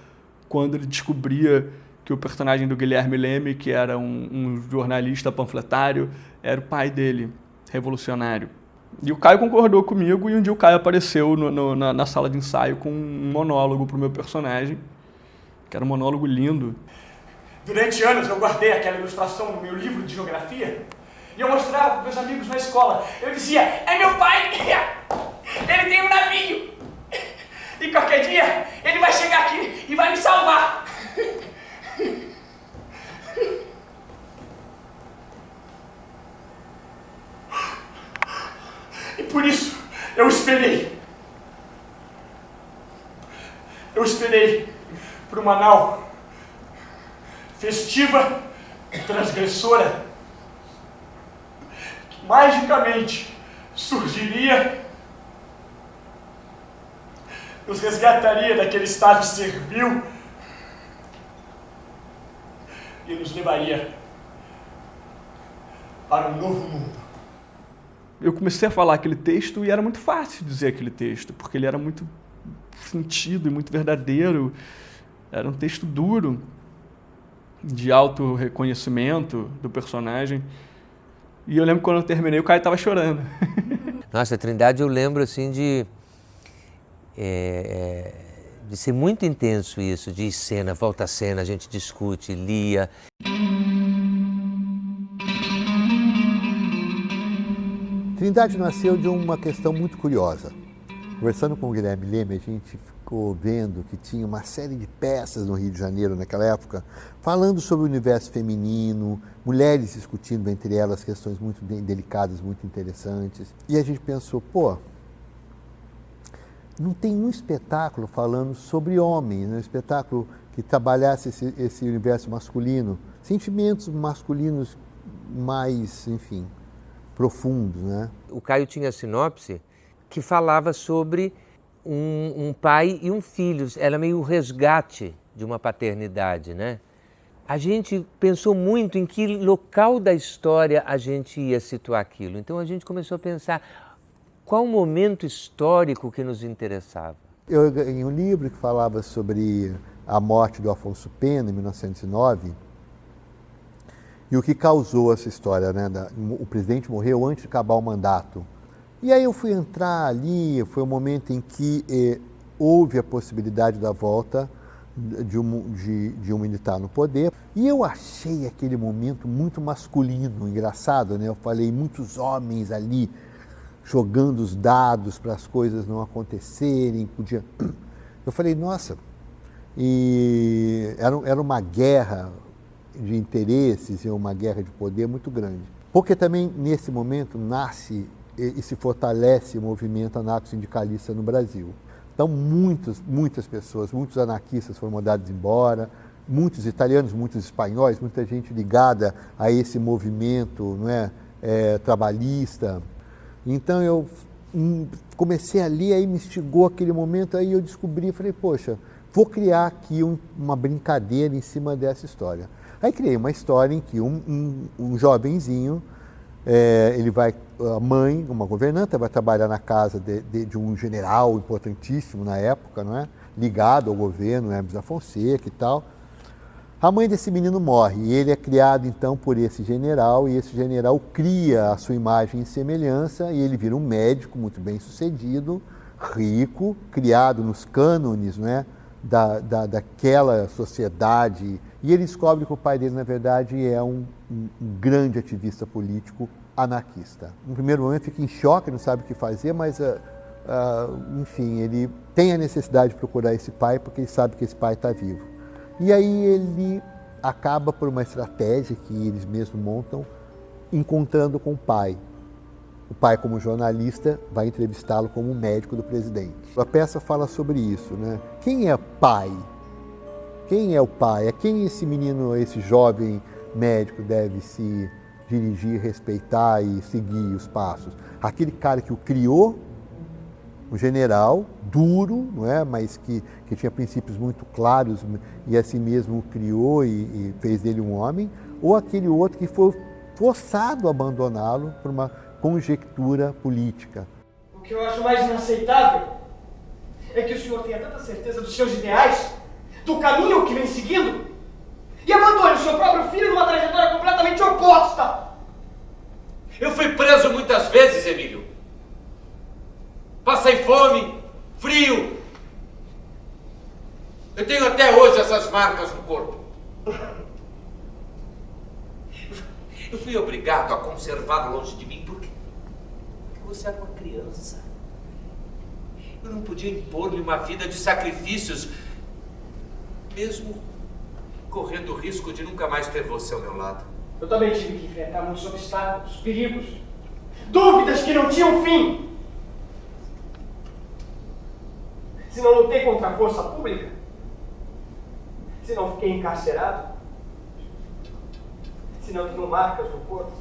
quando ele descobria que o personagem do Guilherme Leme, que era um jornalista panfletário, era o pai dele, revolucionário. E o Caio concordou comigo, e um dia o Caio apareceu na sala de ensaio com um monólogo para o meu personagem, que era um monólogo lindo. Durante anos eu guardei aquela ilustração no meu livro de geografia e eu mostrava para meus amigos na escola. Eu dizia, é meu pai, ele tem um navio e qualquer dia ele vai chegar aqui e vai me salvar. E por isso eu esperei. Eu esperei por uma nau festiva e transgressora que magicamente surgiria, nos resgataria daquele estado servil e nos levaria para um novo mundo. Eu comecei a falar aquele texto e era muito fácil dizer aquele texto, porque ele era muito sentido e muito verdadeiro. Era um texto duro, de auto-reconhecimento do personagem. E eu lembro que quando eu terminei, o Caio estava chorando. Nossa, a Trindade eu lembro assim de ser muito intenso isso, de cena, volta a cena, a gente discute, lia. Trindade nasceu de uma questão muito curiosa. Conversando com o Guilherme Leme, a gente ficou vendo que tinha uma série de peças no Rio de Janeiro naquela época, falando sobre o universo feminino, mulheres discutindo entre elas questões muito delicadas, muito interessantes. E a gente pensou, não tem um espetáculo falando sobre homem, um espetáculo que trabalhasse esse universo masculino, sentimentos masculinos mais, enfim, profundos, né? O Caio tinha a sinopse que falava sobre um pai e um filho. Era meio o resgate de uma paternidade, né? A gente pensou muito em que local da história a gente ia situar aquilo. Então a gente começou a pensar qual o momento histórico que nos interessava. Eu ganhei um livro que falava sobre a morte do Afonso Pena, em 1909, e o que causou essa história, né? O presidente morreu antes de acabar o mandato. E aí eu fui entrar ali, foi um momento em que houve a possibilidade da volta de um militar no poder. E eu achei aquele momento muito masculino, engraçado, né? Eu falei, muitos homens ali jogando os dados para as coisas não acontecerem. Eu falei, nossa, e era uma guerra de interesses e uma guerra de poder muito grande. Porque também, nesse momento, nasce e se fortalece o movimento anarco-sindicalista no Brasil. Então, muitas pessoas, muitos anarquistas foram mandados embora, muitos italianos, muitos espanhóis, muita gente ligada a esse movimento, não é, trabalhista. Então, eu comecei ali, aí me instigou aquele momento, aí eu descobri, falei, poxa, vou criar aqui uma brincadeira em cima dessa história. Aí criei uma história em que um jovenzinho, a mãe, uma governanta, vai trabalhar na casa de um general importantíssimo na época, não é? Ligado ao governo, Hermes da Fonseca e tal. A mãe desse menino morre e ele é criado então por esse general, e esse general cria a sua imagem e semelhança, e ele vira um médico muito bem sucedido, rico, criado nos cânones, não é? Daquela sociedade, e ele descobre que o pai dele, na verdade, é um grande ativista político anarquista. No primeiro momento fica em choque, não sabe o que fazer, mas, enfim, ele tem a necessidade de procurar esse pai, porque ele sabe que esse pai está vivo. E aí ele acaba, por uma estratégia que eles mesmos montam, encontrando com o pai. O pai, como jornalista, vai entrevistá-lo como médico do presidente. A peça fala sobre isso, né? Quem é pai? Quem é o pai? A quem esse menino, esse jovem médico deve se dirigir, respeitar e seguir os passos? Aquele cara que o criou, um general duro, não é? Mas que tinha princípios muito claros e assim mesmo o criou e fez dele um homem, ou aquele outro que foi forçado a abandoná-lo por uma conjectura política. O que eu acho mais inaceitável é que o senhor tenha tanta certeza dos seus ideais, do caminho que vem seguindo, e abandone o seu próprio filho numa trajetória completamente oposta. Eu fui preso muitas vezes, Emílio. Passei fome, frio. Eu tenho até hoje essas marcas no corpo. Eu fui obrigado a conservá-lo longe de mim porque você era uma criança. Eu não podia impor-lhe uma vida de sacrifícios, mesmo correndo o risco de nunca mais ter você ao meu lado. Eu também tive que enfrentar muitos obstáculos, perigos, dúvidas que não tinham fim. Se não lutei contra a força pública, se não fiquei encarcerado, se não tenho marcas no corpo,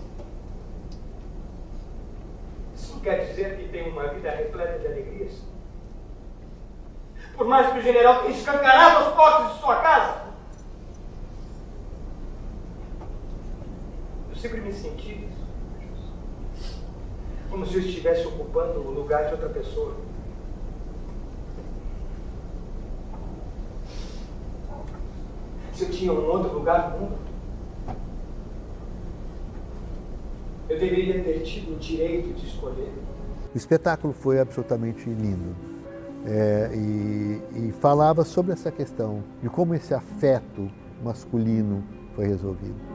isso não quer dizer que tenho uma vida repleta de alegrias. Por mais que o general tenha escancarado as portas de sua casa, eu sempre me senti como se eu estivesse ocupando o lugar de outra pessoa. Se eu tinha um outro lugar no mundo, eu deveria ter tido o direito de escolher. O espetáculo foi absolutamente lindo. E falava sobre essa questão de como esse afeto masculino foi resolvido.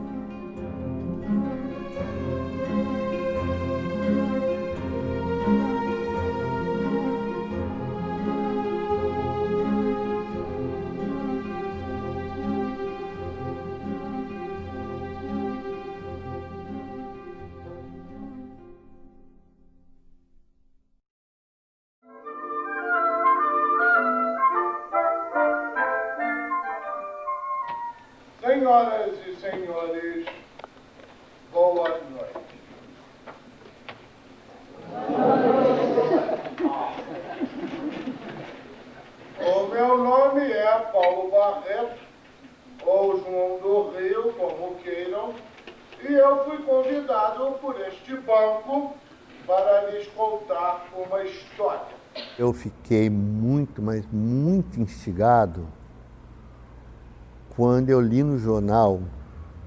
Senhoras e senhores, boa noite. O meu nome é Paulo Barreto, ou João do Rio, como queiram, e eu fui convidado por este banco para lhes contar uma história. Eu fiquei muito, mas muito instigado quando eu li no jornal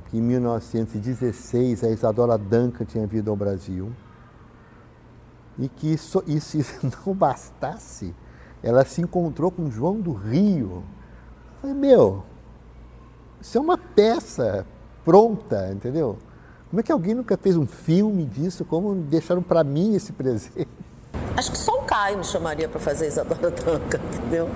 que em 1916 a Isadora Duncan tinha vindo ao Brasil e que isso não bastasse, ela se encontrou com João do Rio. Eu falei, meu, isso é uma peça pronta, entendeu? Como é que alguém nunca fez um filme disso? Como deixaram para mim esse presente? Acho que só o Caio me chamaria para fazer Isadora Duncan, entendeu?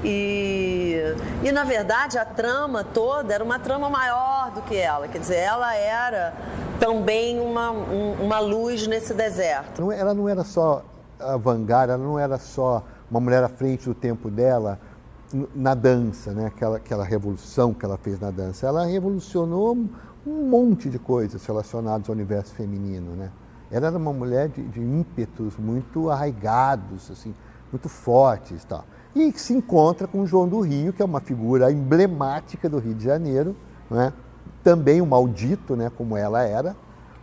E na verdade a trama toda era uma trama maior do que ela, quer dizer, ela era também uma luz nesse deserto. Ela não era só avant-garde, ela não era só uma mulher à frente do tempo dela na dança, né? Aquela revolução que ela fez na dança. Ela revolucionou um monte de coisas relacionadas ao universo feminino, né? Ela era uma mulher de ímpetos muito arraigados, assim, muito fortes e tal. E se encontra com João do Rio, que é uma figura emblemática do Rio de Janeiro, né? Também um maldito, né, como ela era,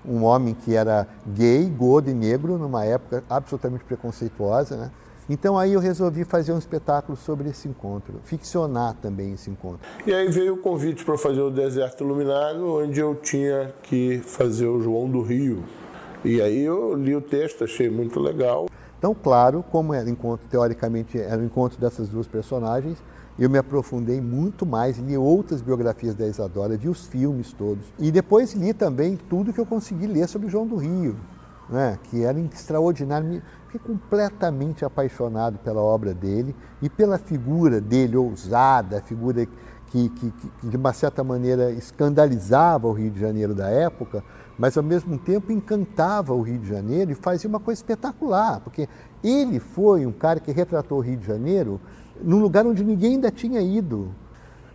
um homem que era gay, gordo e negro, numa época absolutamente preconceituosa, né? Então aí eu resolvi fazer um espetáculo sobre esse encontro, ficcionar também esse encontro. E aí veio o convite para fazer o Deserto Iluminado, onde eu tinha que fazer o João do Rio. E aí eu li o texto, achei muito legal. Então, claro, como era encontro, teoricamente era o encontro dessas duas personagens, eu me aprofundei muito mais, li outras biografias da Isadora, vi os filmes todos. E depois li também tudo que eu consegui ler sobre João do Rio, né? Que era extraordinário. Fiquei completamente apaixonado pela obra dele e pela figura dele ousada, a figura que de uma certa maneira escandalizava o Rio de Janeiro da época, mas ao mesmo tempo encantava o Rio de Janeiro e fazia uma coisa espetacular, porque ele foi um cara que retratou o Rio de Janeiro num lugar onde ninguém ainda tinha ido.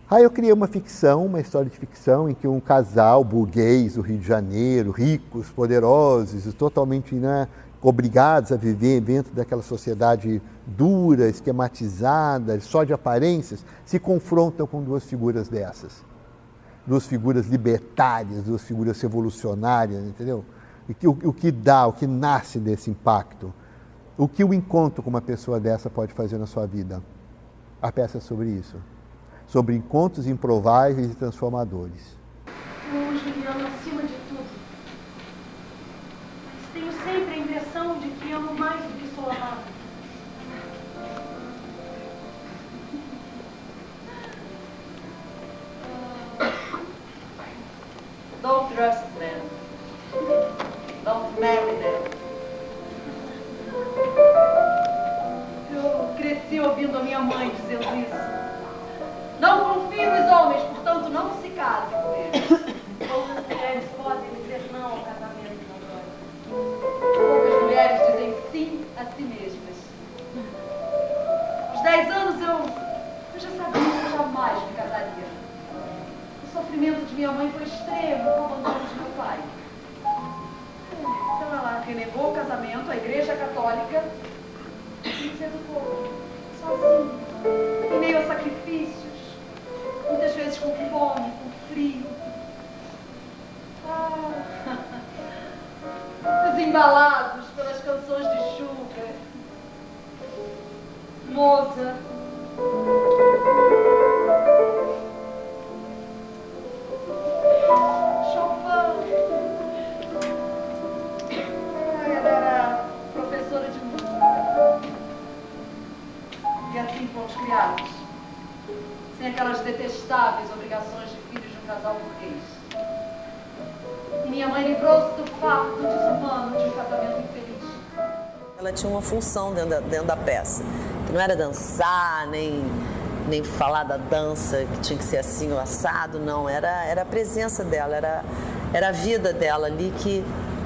Aí eu criei uma ficção, uma história de ficção, em que um casal burguês do Rio de Janeiro, ricos, poderosos, totalmente, né, obrigados a viver dentro daquela sociedade dura, esquematizada, só de aparências, se confrontam com duas figuras dessas. Duas figuras libertárias, duas figuras revolucionárias, entendeu? E o que nasce desse impacto? O que o encontro com uma pessoa dessa pode fazer na sua vida? A peça é sobre isso. Sobre encontros improváveis e transformadores. Eu, Juliana, acima de tudo. Mas tenho sempre a impressão de que amo mais do que sou amada. Don't trust them. Don't marry them. Eu cresci ouvindo a minha mãe dizendo isso. Não confie nos homens, portanto não se case com eles. Poucas mulheres podem dizer não ao casamento, poucas mulheres dizem sim a si mesmas. Aos 10 anos eu já sabia que eu jamais me casaria. O sofrimento de minha mãe foi extremo com o abandono de meu pai. Então ela renegou o casamento, a Igreja Católica, e se educou sozinha, em meio a sacrifícios, muitas vezes com fome, com frio. Desembalados pelas canções de Schubert, Mozart, Chopin. Ela era professora de música. E assim fomos criados, sem aquelas detestáveis obrigações de filhos de um casal burguês. E minha mãe livrou-se do fardo desumano de um casamento infeliz. Ela tinha uma função dentro da peça, que não era dançar, nem falar da dança, que tinha que ser assim ou assado, não. Era a presença dela, era a vida dela ali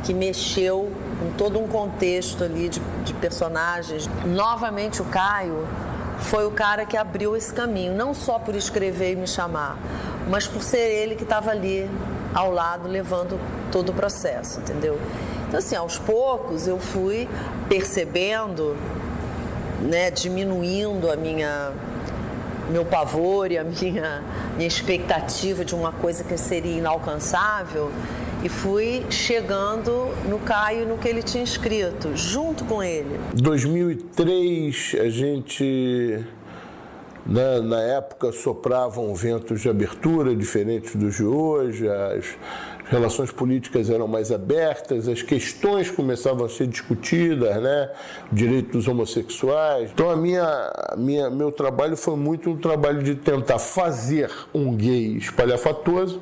que mexeu com todo um contexto ali de personagens. Novamente o Caio foi o cara que abriu esse caminho, não só por escrever e me chamar, mas por ser ele que estava ali ao lado levando todo o processo, entendeu? Então assim, aos poucos eu fui percebendo, né, diminuindo meu pavor e a minha expectativa de uma coisa que seria inalcançável, e fui chegando no Caio, no que ele tinha escrito, junto com ele. Em 2003, a gente, na época, sopravam ventos de abertura diferentes dos de hoje, as relações políticas eram mais abertas, as questões começavam a ser discutidas, né? O direito dos homossexuais. Então meu trabalho foi muito um trabalho de tentar fazer um gay espalhafatoso,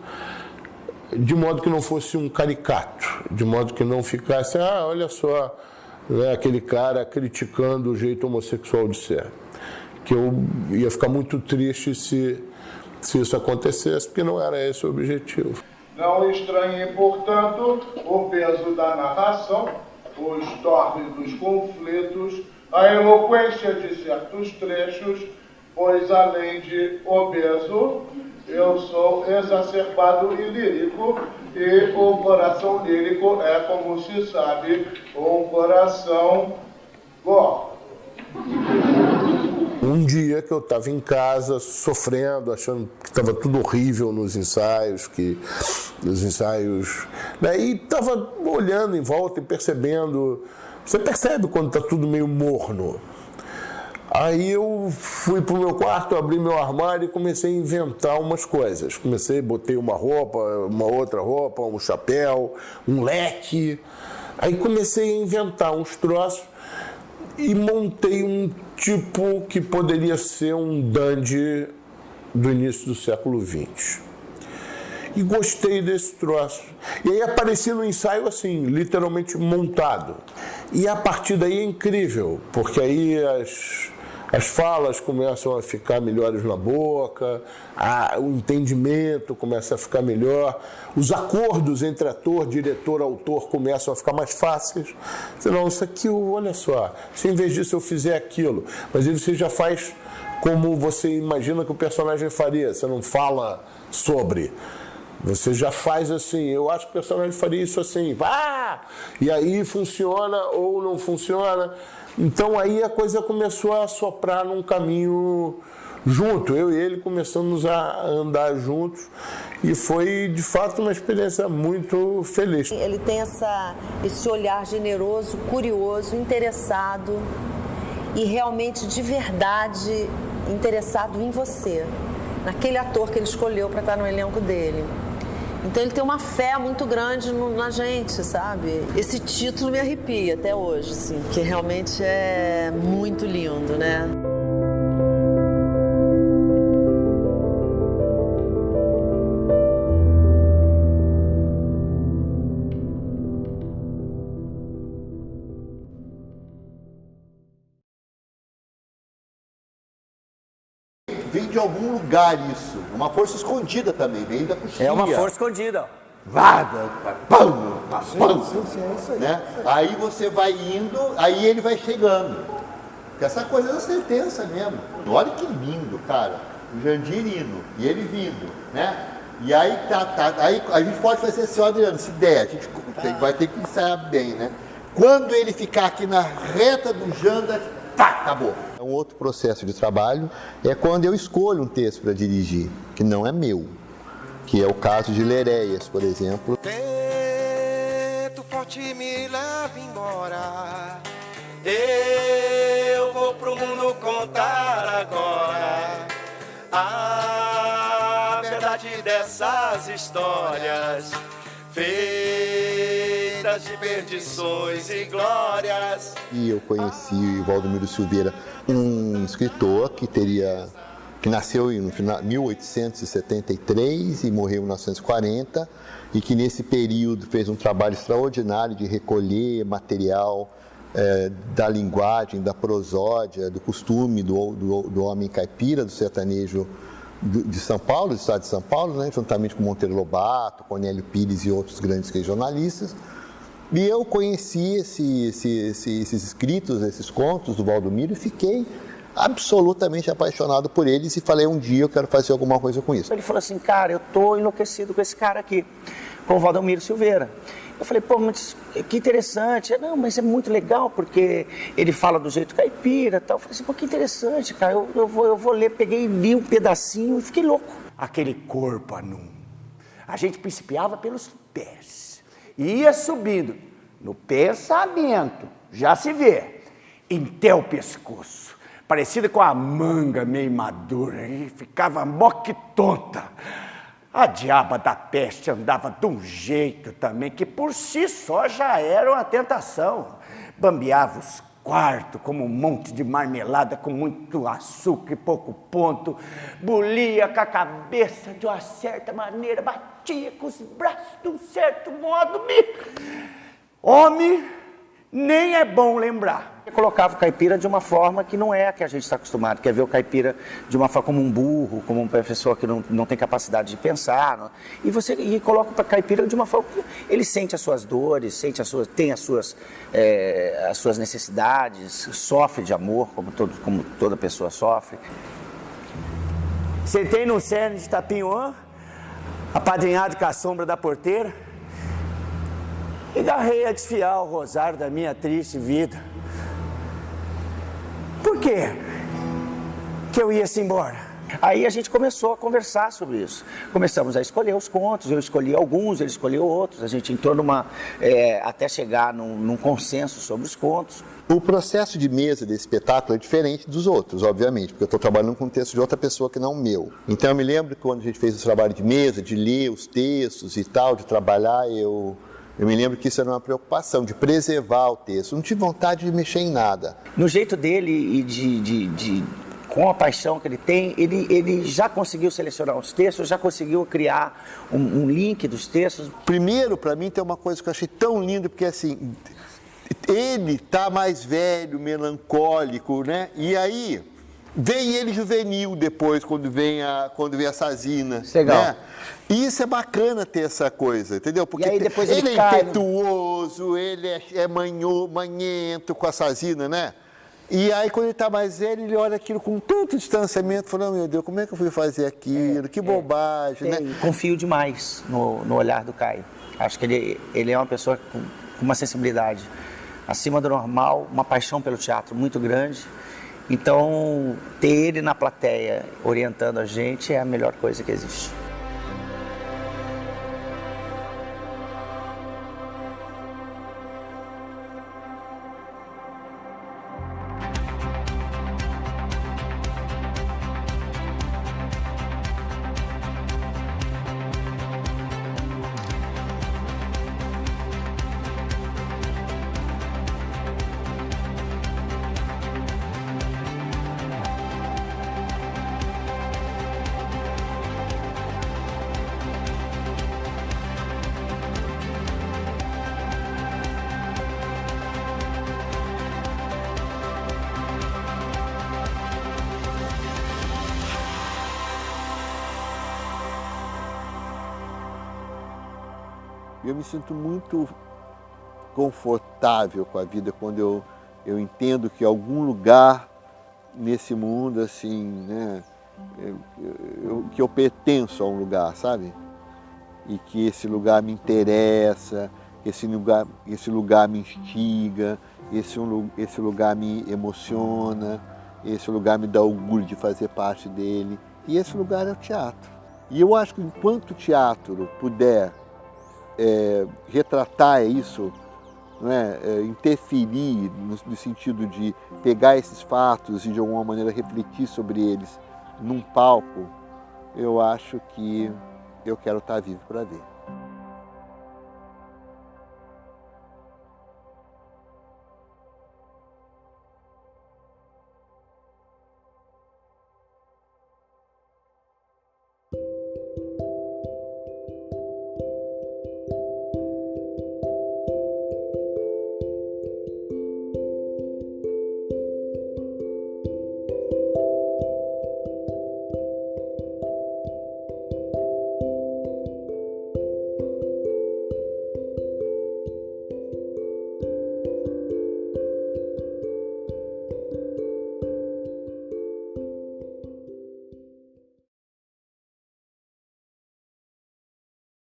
de modo que não fosse um caricato, de modo que não ficasse, olha só, né, aquele cara criticando o jeito homossexual de ser. Que eu ia ficar muito triste se isso acontecesse, porque não era esse o objetivo. Não estranhe, portanto, o peso da narração, os tórridos conflitos, a eloquência de certos trechos, pois além de obeso, eu sou exacerbado e lírico, e o coração lírico é, como se sabe, um coração gordo. Um dia que eu estava em casa, sofrendo, achando que estava tudo horrível nos ensaios, daí estava olhando em volta e percebendo, você percebe quando está tudo meio morno. Aí eu fui para o meu quarto, abri meu armário e comecei a inventar umas coisas. Botei uma roupa, uma outra roupa, um chapéu, um leque. Aí comecei a inventar uns troços e montei um tipo que poderia ser um dandy do início do século XX. E gostei desse troço. E aí apareci no ensaio assim, literalmente montado. E a partir daí é incrível, porque aí as falas começam a ficar melhores na boca, o entendimento começa a ficar melhor, os acordos entre ator, diretor, autor começam a ficar mais fáceis. Não, isso aqui, olha só, se em vez disso eu fizer aquilo, mas aí você já faz como você imagina que o personagem faria, você não fala sobre. Você já faz assim, eu acho que o personagem faria isso assim, e aí funciona ou não funciona. Então aí a coisa começou a soprar num caminho junto, eu e ele começamos a andar juntos e foi de fato uma experiência muito feliz. Ele tem esse olhar generoso, curioso, interessado e realmente de verdade interessado em você, naquele ator que ele escolheu para estar no elenco dele. Então ele tem uma fé muito grande na gente, sabe? Esse título me arrepia até hoje, assim, que realmente é muito lindo, né? Vem de algum lugar isso, uma força escondida também, vem da coxinha. É uma força escondida. Vada, pão, né? Aí você vai indo, aí ele vai chegando. Essa coisa é da sentença mesmo. Olha que lindo, cara. O Jandir indo e ele vindo, né? E aí aí a gente pode fazer assim, Adriano, se der, a gente vai ter que ensaiar bem, né? Quando ele ficar aqui na reta do Janda, acabou. Um outro processo de trabalho é quando eu escolho um texto para dirigir, que não é meu, que é o caso de Leréias, por exemplo. Vento forte me leva embora, eu vou pro mundo contar agora a verdade dessas histórias feitas de perdições e glórias. E eu conheci o Valdomiro Silveira, um escritor que nasceu no final 1873 e morreu em 1940, e que nesse período fez um trabalho extraordinário de recolher material da linguagem, da prosódia, do costume do homem caipira, do sertanejo de São Paulo, do estado de São Paulo, né, juntamente com Monteiro Lobato, Cornélio Pires e outros grandes regionalistas. E eu conheci esses escritos, esses contos do Valdomiro e fiquei absolutamente apaixonado por eles e falei, um dia eu quero fazer alguma coisa com isso. Ele falou assim, cara, eu tô enlouquecido com esse cara aqui, com o Valdomiro Silveira. Eu falei, pô, mas que interessante. Não, mas é muito legal porque ele fala do jeito caipira e tal. Eu falei assim, pô, que interessante, cara, eu vou ler. Peguei, li um pedacinho e fiquei louco. Aquele corpo anum. A gente principiava pelos pés. Ia subindo no pensamento, já se vê, até o pescoço. Parecida com a manga meio madura. E ficava mó que tonta. A diaba da peste andava de um jeito também, que por si só já era uma tentação. Bambeava os quartos como um monte de marmelada com muito açúcar e pouco ponto. Bulia com a cabeça de uma certa maneira, batia com os braços de um certo modo. Homem, nem é bom lembrar. Eu colocava o caipira de uma forma que não é a que a gente está acostumado, que é ver o caipira de uma forma como um burro, como uma pessoa que não tem capacidade de pensar. Não? E coloca o caipira de uma forma que ele sente as suas dores, tem as suas necessidades, sofre de amor, como toda pessoa sofre. Sentei num cerne de Tapinhoã, apadrinhado com a sombra da porteira, e garrei a desfiar o rosário da minha triste vida. Por quê que eu ia-se embora? Aí a gente começou a conversar sobre isso. Começamos a escolher os contos, eu escolhi alguns, ele escolheu outros. A gente entrou até chegar num consenso sobre os contos. O processo de mesa desse espetáculo é diferente dos outros, obviamente, porque eu estou trabalhando com um texto de outra pessoa que não o meu. Então eu me lembro que quando a gente fez o trabalho de mesa, de ler os textos e tal, de trabalhar, eu me lembro que isso era uma preocupação, de preservar o texto. Não tive vontade de mexer em nada. No jeito dele e com a paixão que ele tem, ele já conseguiu selecionar os textos, já conseguiu criar um link dos textos. Primeiro, para mim, tem uma coisa que eu achei tão linda, porque assim, ele tá mais velho, melancólico, né? E aí vem ele juvenil depois, quando vem a Sazina. Legal. Né? E isso é bacana ter essa coisa, entendeu? Porque aí depois ele é cai impetuoso, ele é manhento com a Sazina, né? E aí, quando ele está mais velho, ele olha aquilo com tanto distanciamento, falando, meu Deus, como é que eu fui fazer aquilo? Que bobagem, né? Confio demais no olhar do Caio. Acho que ele é uma pessoa com uma sensibilidade acima do normal, uma paixão pelo teatro muito grande. Então, ter ele na plateia orientando a gente é a melhor coisa que existe. Eu me sinto muito confortável com a vida quando eu entendo que algum lugar nesse mundo, assim, né, que eu pertenço a um lugar, sabe? E que esse lugar me interessa, que esse lugar me instiga, esse lugar me emociona, esse lugar me dá orgulho de fazer parte dele. E esse lugar é o teatro. E eu acho que enquanto o teatro puder retratar isso, né, interferir no sentido de pegar esses fatos e de alguma maneira refletir sobre eles num palco, eu acho que eu quero estar vivo para ver.